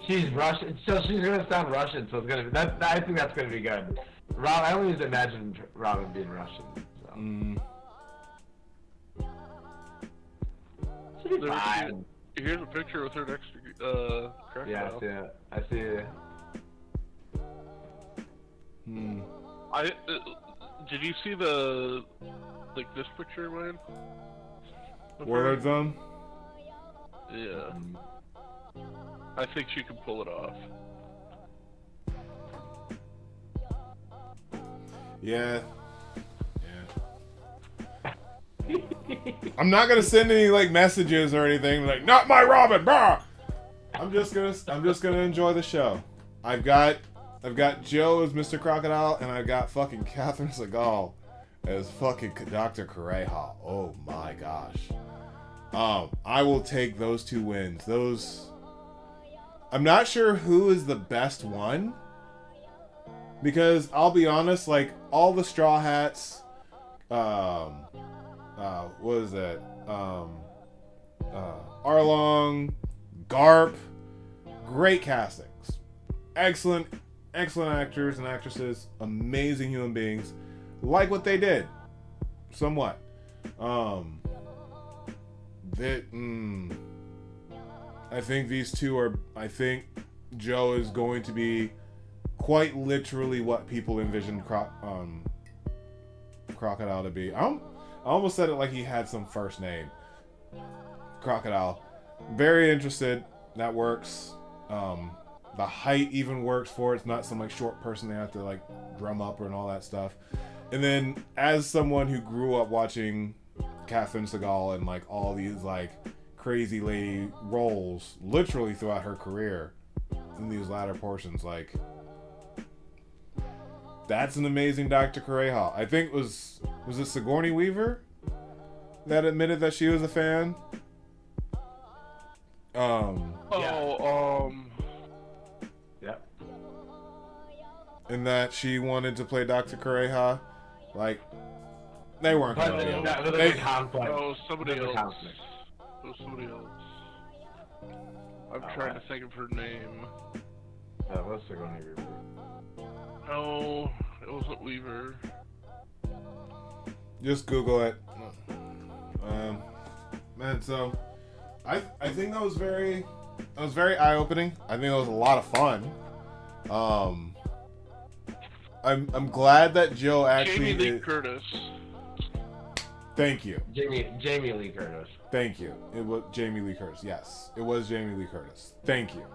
Speaker 2: She's Russian, so she's gonna sound Russian. So it's gonna be that. I think that's gonna be good. Rob, I always imagined Robin being Russian. So. She'll be fine.
Speaker 3: Here's a picture with her next to Crocodile.
Speaker 2: Yeah, I see it. I see it.
Speaker 3: Did you see the this picture, Wayne?
Speaker 1: Warlord Zone?
Speaker 3: Yeah. I think she can pull it off.
Speaker 1: Yeah. I'm not gonna send any like messages or anything like not my Robin, brah. I'm just gonna enjoy the show. I've got Joe as Mr. Crocodile, and I've got fucking Catherine Segal as fucking Dr. Kureha. Oh my gosh. I will take those 2 wins. I'm not sure who is the best one, because I'll be honest, like all the Straw Hats, what is that? Arlong, Garp, great castings, excellent actors and actresses, amazing human beings, like what they did, somewhat. I think these two are. I think Joe is going to be quite literally what people envisioned Crocodile to be. I almost said it like he had some first name. Crocodile. Very interested. That works. The height even works for it. It's not some like short person they have to like drum up and all that stuff. And then as someone who grew up watching Catherine Segal and like all these like crazy lady roles literally throughout her career in these latter portions, like that's an amazing Dr. Kureha. I think was it Sigourney Weaver that admitted that she was a fan?
Speaker 2: Yep.
Speaker 1: And that she wanted to play Dr. Kureha. Like, they weren't going to be able to.
Speaker 2: They conflict.
Speaker 3: Oh, somebody else. Oh, somebody else. I'm trying to think of her name.
Speaker 2: That was Sigourney Weaver.
Speaker 3: No, it wasn't Weaver.
Speaker 1: Just Google it. Man, so I think that was very eye-opening. I think it was a lot of fun. I'm glad that Joe actually.
Speaker 3: Jamie Lee Curtis.
Speaker 1: Thank you.
Speaker 2: Jamie Lee Curtis.
Speaker 1: Thank you. It was Jamie Lee Curtis. Yes, it was Jamie Lee Curtis. Thank you.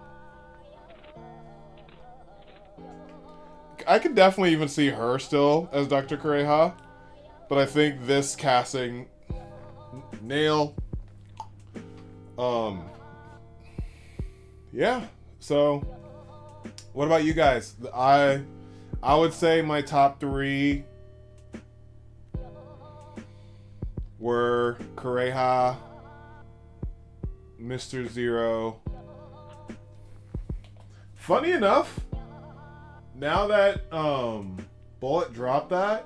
Speaker 1: I could definitely even see her still as Dr. Kureha, but I think this casting nail. Yeah. So, what about you guys? I would say my top 3 were Kureha, Mr. Zero. Funny enough, now that Bullet dropped that,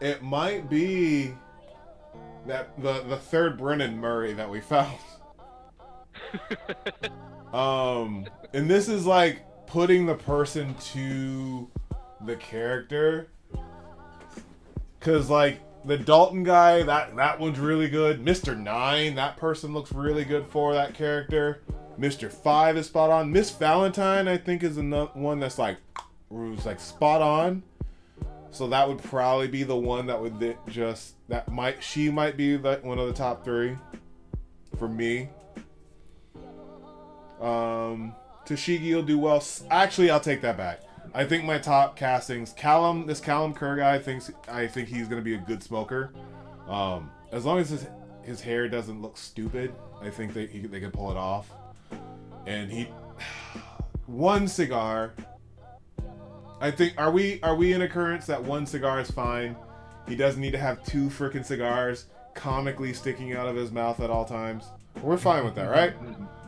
Speaker 1: it might be that the third Brennan Murray that we found. And this is like putting the person to the character, cause like the Dalton guy, that one's really good. Mr. 9, that person looks really good for that character. Mr. 5 is spot on. Miss Valentine, I think, is another one that's like spot on. So that would probably be the one that would she might be one of the top 3 for me. Toshigi will do well. Actually, I'll take that back. I think my top castings, this Callum Kerr guy, I think he's gonna be a good smoker. As long as his hair doesn't look stupid, I think they can pull it off. And one cigar. I think are we in occurrence that one cigar is fine? He doesn't need to have 2 freaking cigars comically sticking out of his mouth at all times. We're fine with that, right?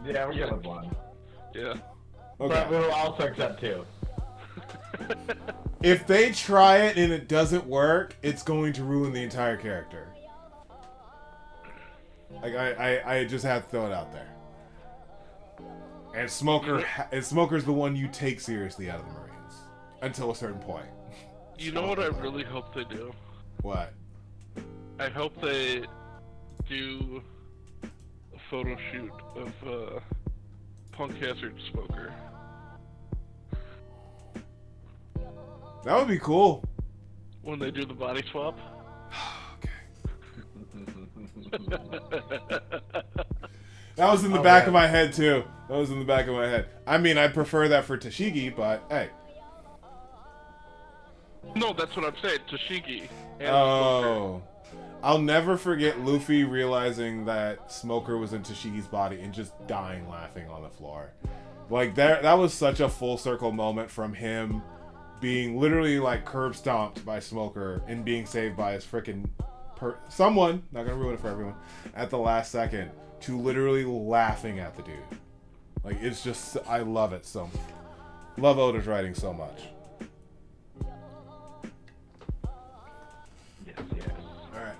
Speaker 2: Yeah, we're good with one.
Speaker 3: Yeah.
Speaker 2: But
Speaker 1: Okay.
Speaker 2: we'll also accept 2.
Speaker 1: If they try it and it doesn't work, it's going to ruin the entire character. Like I just have to throw it out there. And Smoker's the one you take seriously out of the Marines until a certain point.
Speaker 3: You know what I really hope they do?
Speaker 1: What?
Speaker 3: I hope they do a photo shoot of Punk Hazard Smoker.
Speaker 1: That would be cool.
Speaker 3: When they do the body swap.
Speaker 1: That was in the back of my head too. That was in the back of my head. I mean, I prefer that for Tashigi, but hey.
Speaker 3: No, that's what I'm saying. Tashigi. And
Speaker 1: Oh. I'll never forget Luffy realizing that Smoker was in Tashigi's body and just dying laughing on the floor. Like, that was such a full circle moment from him being literally like curb stomped by Smoker and being saved by his freaking someone, not gonna ruin it for everyone, at the last second, to literally laughing at the dude. Like, it's just, I love it so. Love Oda's writing so much.
Speaker 2: Yes.
Speaker 1: Alright.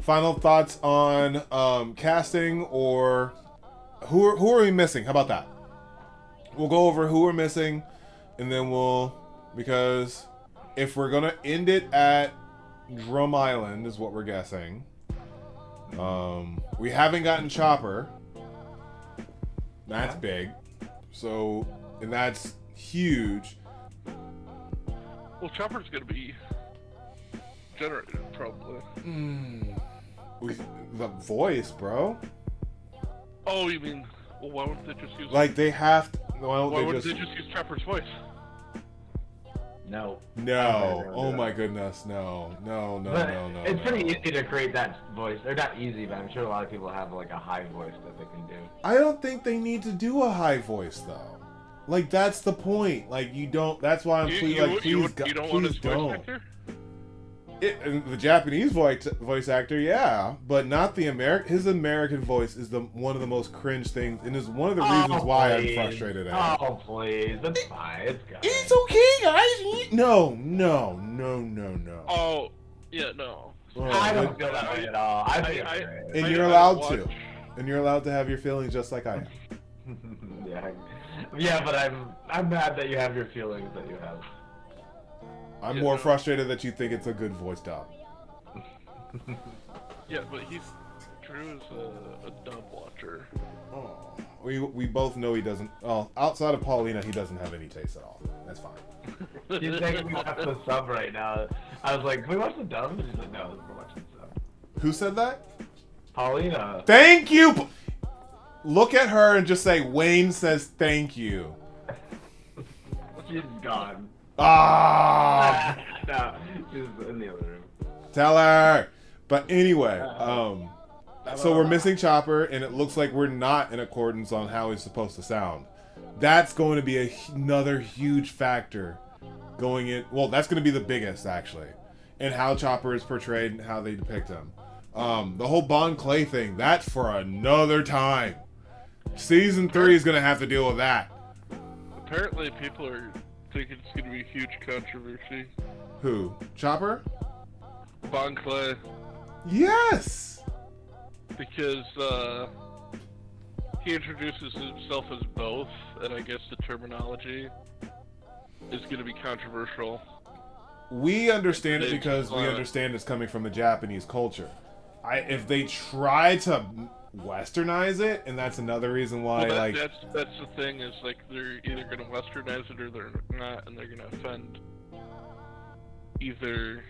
Speaker 1: Final thoughts on casting, or who are we missing? How about that? We'll go over who we're missing, and then because if we're gonna end it at Drum Island is what we're guessing. We haven't gotten Chopper. That's big. So, and that's huge.
Speaker 3: Well, Chopper's gonna be generated, probably.
Speaker 1: The voice, bro.
Speaker 3: Oh, you mean... Well, why wouldn't they just use...
Speaker 1: Like, they have to... Why
Speaker 3: wouldn't they just use Chopper's voice?
Speaker 2: No.
Speaker 1: Oh my goodness, no.
Speaker 2: It's pretty easy to create that voice. They're not easy, but I'm sure a lot of people have like a high voice that they can do.
Speaker 1: I don't think they need to do a high voice though. Like, that's the point. Like, you don't. That's why I'm please
Speaker 3: don't want his voice actor?
Speaker 1: The Japanese voice actor, yeah, but not the American. His American voice is one of the most cringe things, and is one of the reasons why I'm frustrated at it.
Speaker 2: Oh please, that's fine. It's good.
Speaker 1: It's okay, guys. No.
Speaker 3: Oh, yeah, no.
Speaker 2: I don't feel that way at all.
Speaker 1: And you're allowed to. And you're allowed to have your feelings just like I am.
Speaker 2: Yeah, but I'm mad that you have your feelings that you have.
Speaker 1: I'm more frustrated that you think it's a good voice dub.
Speaker 3: Yeah, but Drew is a dub watcher.
Speaker 1: Oh, we both know he doesn't. Oh, outside of Paulina, he doesn't have any taste at all. That's fine.
Speaker 2: She's making me watch the sub right now. I was like, can we watch the dub? And she's like, no, we're watching the sub.
Speaker 1: Who said that?
Speaker 2: Paulina.
Speaker 1: Thank you! Look at her and just say, Wayne says thank you.
Speaker 2: She's gone.
Speaker 1: Ah!
Speaker 2: No, she's in the other room.
Speaker 1: Tell her! But anyway, so we're missing Chopper, and it looks like we're not in accordance on how he's supposed to sound. That's going to be another huge factor going in. Well, that's going to be the biggest, actually, in how Chopper is portrayed and how they depict him. The whole Bon Clay thing, that's for another time. Season 3 is going to have to deal with that.
Speaker 3: Apparently, people are thinking it's going to be a huge controversy.
Speaker 1: Who? Chopper?
Speaker 3: Bon Clay.
Speaker 1: Yes!
Speaker 3: Because, he introduces himself as both, and I guess the terminology is going to be controversial.
Speaker 1: We understand it because we understand it's coming from the Japanese culture. If they try to westernize it, and that's another reason why,
Speaker 3: that's the thing, is like they're either going to westernize it or they're not, and they're going to offend either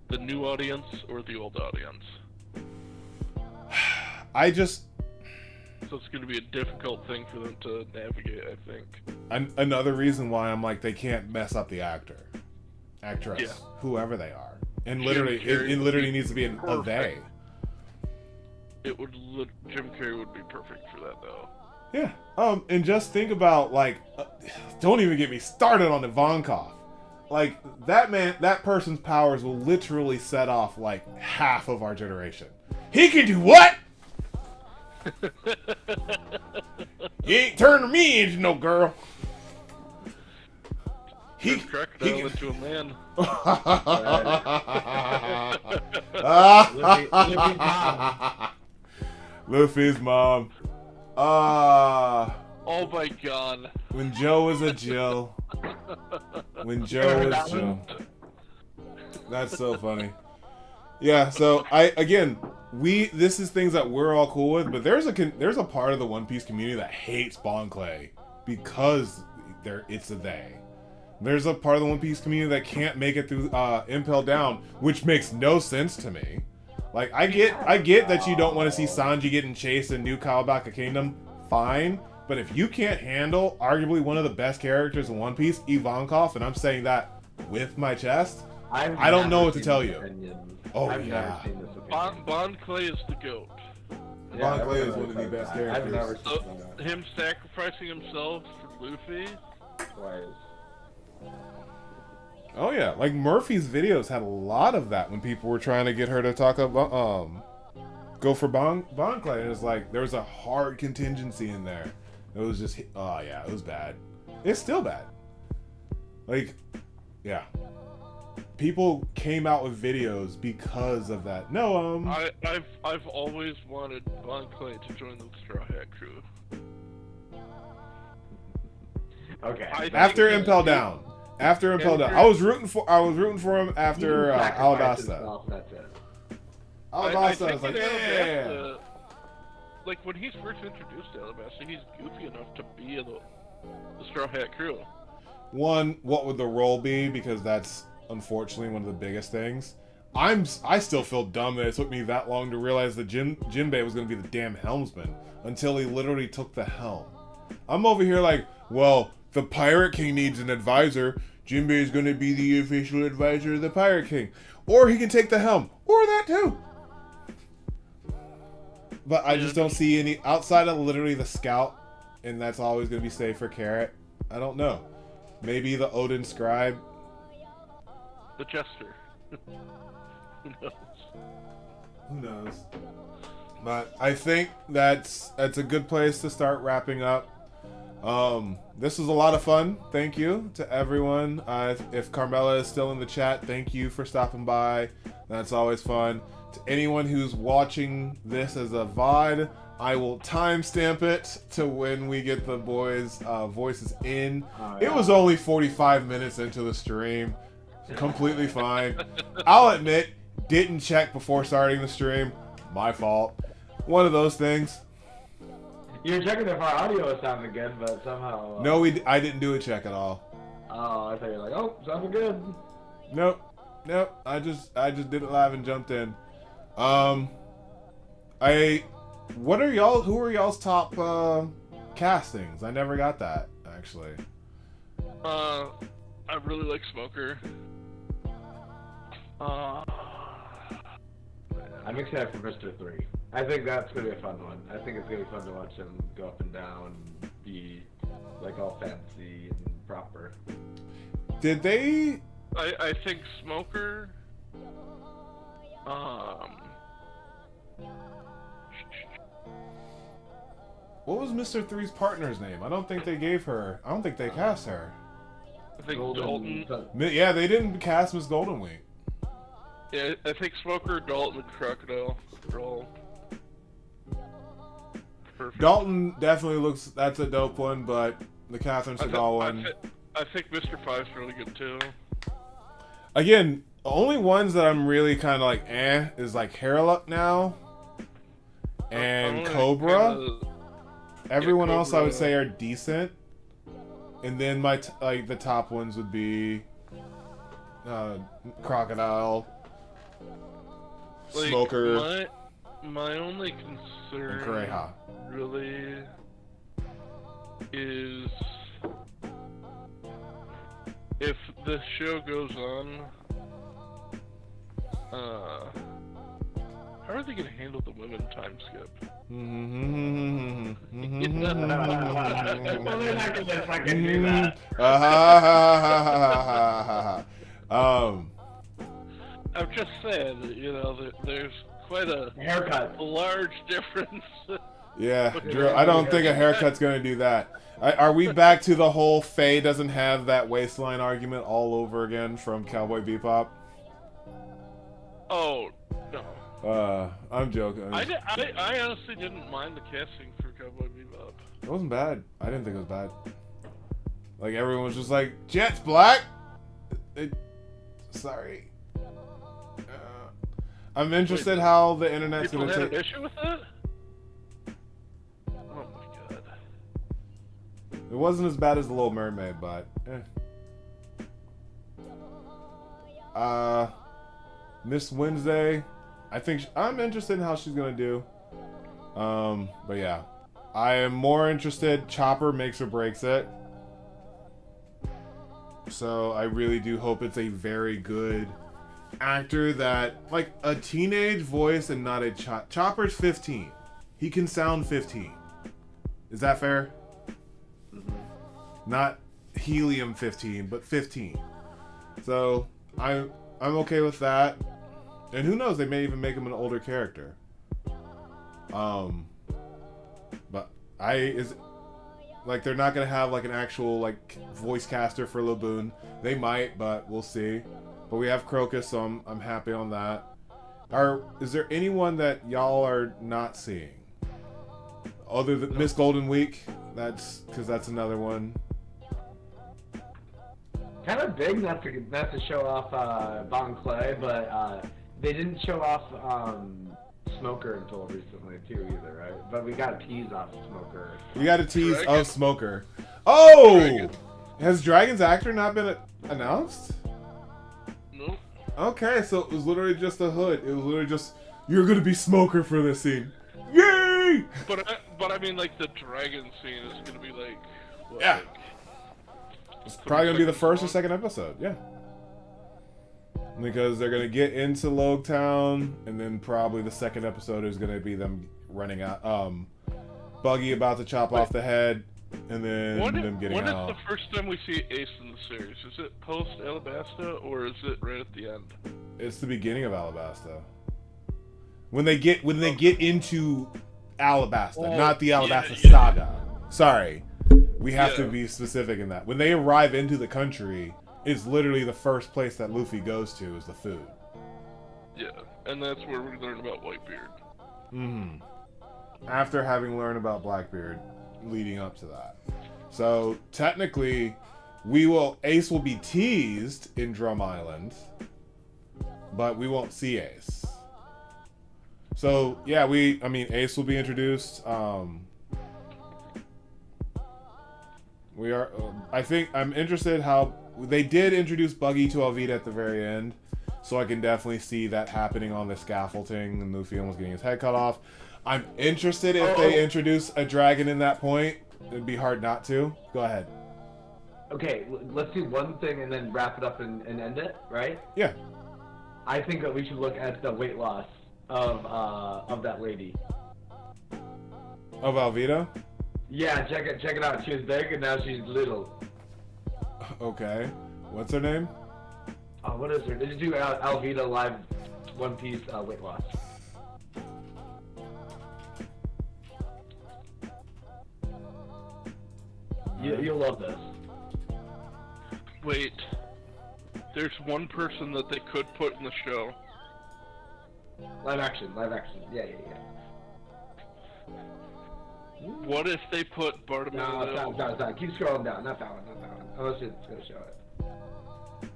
Speaker 3: the new audience or the old audience. So it's going to be a difficult thing for them to navigate, I think.
Speaker 1: Another reason why I'm like, they can't mess up the actress,
Speaker 3: Yeah.
Speaker 1: Whoever they are. And literally, it literally needs to be a they.
Speaker 3: Jim Carrey would be perfect for that, though.
Speaker 1: Yeah. And just think about, don't even get me started on Ivankov. Like, that person's powers will literally set off, half of our generation. He can do what? You ain't turning me into no girl.
Speaker 3: He crocodile into a man.
Speaker 1: Luffy's mom.
Speaker 3: Oh my god.
Speaker 1: When Joe was a Jill. When Joe was Joe. That's so funny. Yeah, so this is things that we're all cool with, but there's a part of the One Piece community that hates Bon Clay because it's a they. There's a part of the One Piece community that can't make it through Impel Down, which makes no sense to me. Like, I get that you don't want to see Sanji getting chased in New Kalabaka Kingdom, fine. But if you can't handle arguably one of the best characters in One Piece, Ivankov, and I'm saying that with my chest, I don't know what to tell you. Oh,
Speaker 2: I've
Speaker 1: yeah.
Speaker 2: never seen this opinion.
Speaker 3: Bon Clay is the GOAT.
Speaker 1: Bon Clay is one of the best characters.
Speaker 2: I've never
Speaker 3: So,
Speaker 2: seen that.
Speaker 3: him sacrificing himself for Luffy.
Speaker 2: Twice.
Speaker 1: Oh yeah, like Murphy's videos had a lot of that when people were trying to get her to talk about go for Bon Clay. And it's like there was a hard contingency in there. It was just it was bad. It's still bad. Like, yeah. People came out with videos because of that. No,
Speaker 3: I've always wanted Bon Clay to join the Straw Hat Crew.
Speaker 2: Okay.
Speaker 1: after Impel Down. After Impel Down. I was rooting for him after Alabasta.
Speaker 2: That's it.
Speaker 1: Alabasta, I was like, yeah.
Speaker 3: Alabasta, like when he's first introduced to Alabasta, he's goofy enough to be in the Straw Hat Crew.
Speaker 1: One, what would the role be? Because that's unfortunately one of the biggest things. I still feel dumb that it took me that long to realize that Jinbei was going to be the damn helmsman until he literally took the helm. I'm over here like, well, the Pirate King needs an advisor. Jinbei is going to be the official advisor of the Pirate King. Or he can take the helm. Or that too. But I just don't see any, outside of literally the scout, and that's always going to be safe for Carrot. I don't know. Maybe the Odin Scribe.
Speaker 3: The Jester. Who knows?
Speaker 1: Who knows? But I think that's a good place to start wrapping up. This was a lot of fun. Thank you to everyone. If Carmela is still in the chat, thank you for stopping by. That's always fun. To anyone who's watching this as a VOD, I will timestamp it to when we get the boys' voices in.
Speaker 2: Oh, yeah.
Speaker 1: It was only 45 minutes into the stream. Completely fine. I'll admit, didn't check before starting the stream. My fault. One of those things.
Speaker 2: You're checking if our audio is sounding good, but somehow...
Speaker 1: No, I didn't do a check at all.
Speaker 2: Oh, I thought you were like, oh, sounding good.
Speaker 1: Nope. I just did it live and jumped in. Who are y'all's top castings? I never got that, actually.
Speaker 3: I really like Smoker.
Speaker 2: I'm excited for Mr. 3. I think that's going to be a fun one. I think it's going to be fun to watch him go up and down and be, like, all fancy and proper.
Speaker 1: Did they...
Speaker 3: I think Smoker...
Speaker 1: What was Mr. 3's partner's name? I don't think they cast her.
Speaker 3: I think Dalton...
Speaker 1: Yeah, they didn't cast Miss Goldenwing.
Speaker 3: Yeah, I think Smoker, Dalton, and Crocodile are all perfect.
Speaker 1: Dalton definitely looks... That's a dope one, but the Catherine Segal one...
Speaker 3: I think Mr. 5's really good, too.
Speaker 1: Again, the only ones that I'm really kind of like, is like Haralook now. And Cobra. Everyone else I would say are decent. And then the top ones would be Crocodile,
Speaker 3: like,
Speaker 1: Smoker,
Speaker 3: my only concern
Speaker 1: and Kureha.
Speaker 3: really is if the show goes on, how are they gonna handle the women time skip?
Speaker 2: Well, they're not going to fucking do that.
Speaker 3: I'm just saying, there's quite a
Speaker 2: Haircut.
Speaker 3: large difference.
Speaker 1: Yeah, Drew, I don't think a haircut's gonna do that. Are we back to the whole Faye doesn't have that waistline argument all over again from Cowboy Bebop?
Speaker 3: Oh, no.
Speaker 1: I'm joking.
Speaker 3: I honestly didn't mind the casting for Cowboy Bebop.
Speaker 1: It wasn't bad. I didn't think it was bad. Like, everyone was just like, Jet's black? Sorry. I'm interested how the internet's
Speaker 3: People
Speaker 1: gonna
Speaker 3: had
Speaker 1: take...
Speaker 3: an issue with that? Oh my god.
Speaker 1: It wasn't as bad as The Little Mermaid, but... Miss Wednesday, I think I'm interested in how she's gonna do. But yeah, I am more interested. Chopper makes or breaks it, so I really do hope it's a very good actor that, like, a teenage voice and not a Chopper's 15. He can sound 15. Is that fair? Not helium 15, but 15. So I'm okay with that. And who knows, they may even make him an older character. But they're not gonna have like an actual like voice caster for Laboon. They might, but we'll see. But we have Crocus, so I'm happy on that. Is there anyone that y'all are not seeing? Other than Miss Golden Week? That's another one.
Speaker 2: Kind of big, not to show off Bon Clay, but they didn't show off Smoker until recently too either, right? But we got a tease off Smoker.
Speaker 1: We got a tease of Smoker. Oh! Dragon. Has Dragon's actor not been announced?
Speaker 3: Nope.
Speaker 1: Okay, so it was literally just a hood. It was literally just, you're gonna be Smoker for this scene. Yay!
Speaker 3: But I mean, like, the dragon scene is gonna be like... What,
Speaker 1: yeah.
Speaker 3: Like,
Speaker 1: it's probably gonna be the first or second episode, yeah. Because they're gonna get into Logtown, and then probably the second episode is gonna be them running out. Buggy about to chop off the head, and then them getting out.
Speaker 3: When is the first time we see Ace in the series? Is it post Alabasta, or is it right at the end?
Speaker 1: It's the beginning of Alabasta. When they get into Alabasta, not the Alabasta saga. Sorry, we have to be specific in that. When they arrive into the country, it's literally the first place that Luffy goes to is the food.
Speaker 3: Yeah, and that's where we learn about Whitebeard.
Speaker 1: Mm-hmm. After having learned about Blackbeard, leading up to that. So technically, Ace will be teased in Drum Island, but we won't see Ace. So yeah, Ace will be introduced. I'm interested how they did introduce Buggy to Alvida at the very end, so I can definitely see that happening on the scaffolding and Luffy almost getting his head cut off. I'm interested if they introduce a dragon in that point. It'd be hard not to. Go ahead.
Speaker 2: Okay, let's do one thing and then wrap it up and end it, right?
Speaker 1: Yeah.
Speaker 2: I think that we should look at the weight loss of that lady.
Speaker 1: Of Alvida?
Speaker 2: Yeah, check it out. She was big and now she's little.
Speaker 1: Okay. What's her name?
Speaker 2: What is her? Did you do Alvida live One Piece weight loss? You'll love this.
Speaker 3: Wait. There's one person that they could put in the show.
Speaker 2: Live action. Yeah.
Speaker 3: What if they put Bartomeu?
Speaker 2: No, stop. Keep scrolling down. Not that one. Unless it's gonna show it.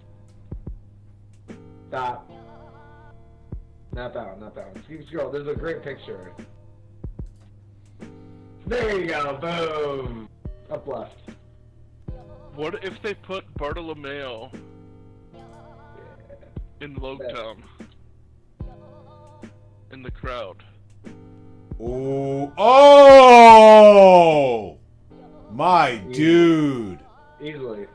Speaker 2: Stop. Not that one. Keep scrolling. There's a great picture. There you go. Boom. Up left.
Speaker 3: What if they put Bartolomeo in Logtown? In the crowd.
Speaker 1: Oh! My dude.
Speaker 2: Easily.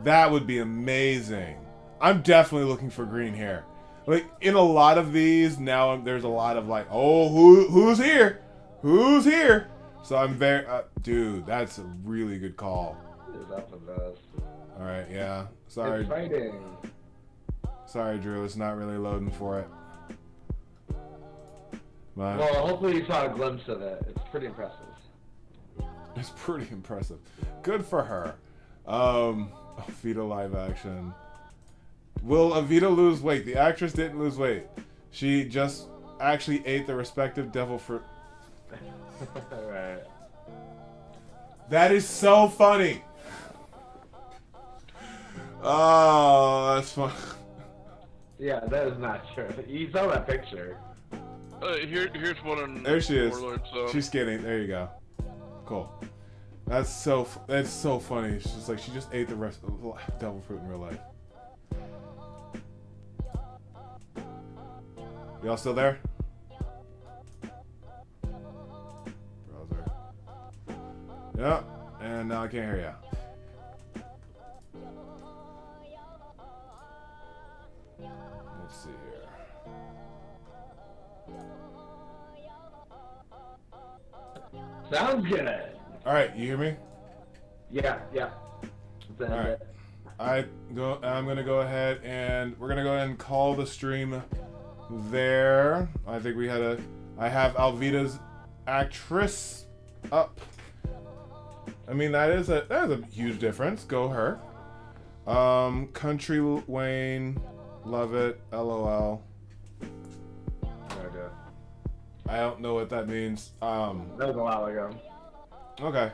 Speaker 1: That would be amazing. I'm definitely looking for green hair. Like, in a lot of these, now there's a lot of like, oh, who's here? Who's here? So I'm very, dude, that's a really good call. Alright, yeah. Sorry.
Speaker 2: It's fighting.
Speaker 1: Sorry, Drew, it's not really loading for it. But,
Speaker 2: well, hopefully you saw a glimpse of it. It's pretty impressive.
Speaker 1: It's pretty impressive. Good for her. Avita live action. Will Avita lose weight? The actress didn't lose weight. She just actually ate the respective devil fruit.
Speaker 2: Right.
Speaker 1: That is so funny. Oh, that's fun.
Speaker 2: Yeah, that is not true. You saw that picture.
Speaker 3: Here's one on
Speaker 1: There she is.
Speaker 3: Warlords,
Speaker 1: She's skinny. There you go. Cool. That's so funny. She's like, she just ate the rest of the devil fruit in real life. Y'all still there? Browser. Yeah, and now I can't hear ya. Let's see here.
Speaker 2: Sounds good.
Speaker 1: All right, you hear me?
Speaker 2: Yeah.
Speaker 1: All right. I'm gonna go ahead and we're gonna go ahead and call the stream there. I think I have Alvita's actress up. I mean, that is a huge difference. Go her. Country Wayne, love it. LOL.
Speaker 2: Okay.
Speaker 1: I don't know what that means.
Speaker 2: That was a while ago.
Speaker 1: Okay.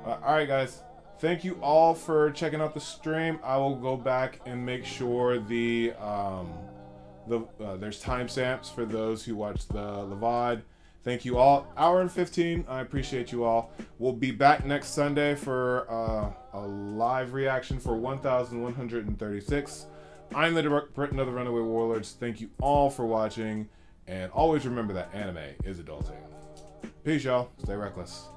Speaker 1: Alright, guys. Thank you all for checking out the stream. I will go back and make sure there's timestamps for those who watch the VOD. Thank you all. Hour and 15. I appreciate you all. We'll be back next Sunday for a live reaction for 1136. I'm the DarkBriton of the Runaway Warlords. Thank you all for watching. And always remember that anime is adulting. Peace, y'all. Stay reckless.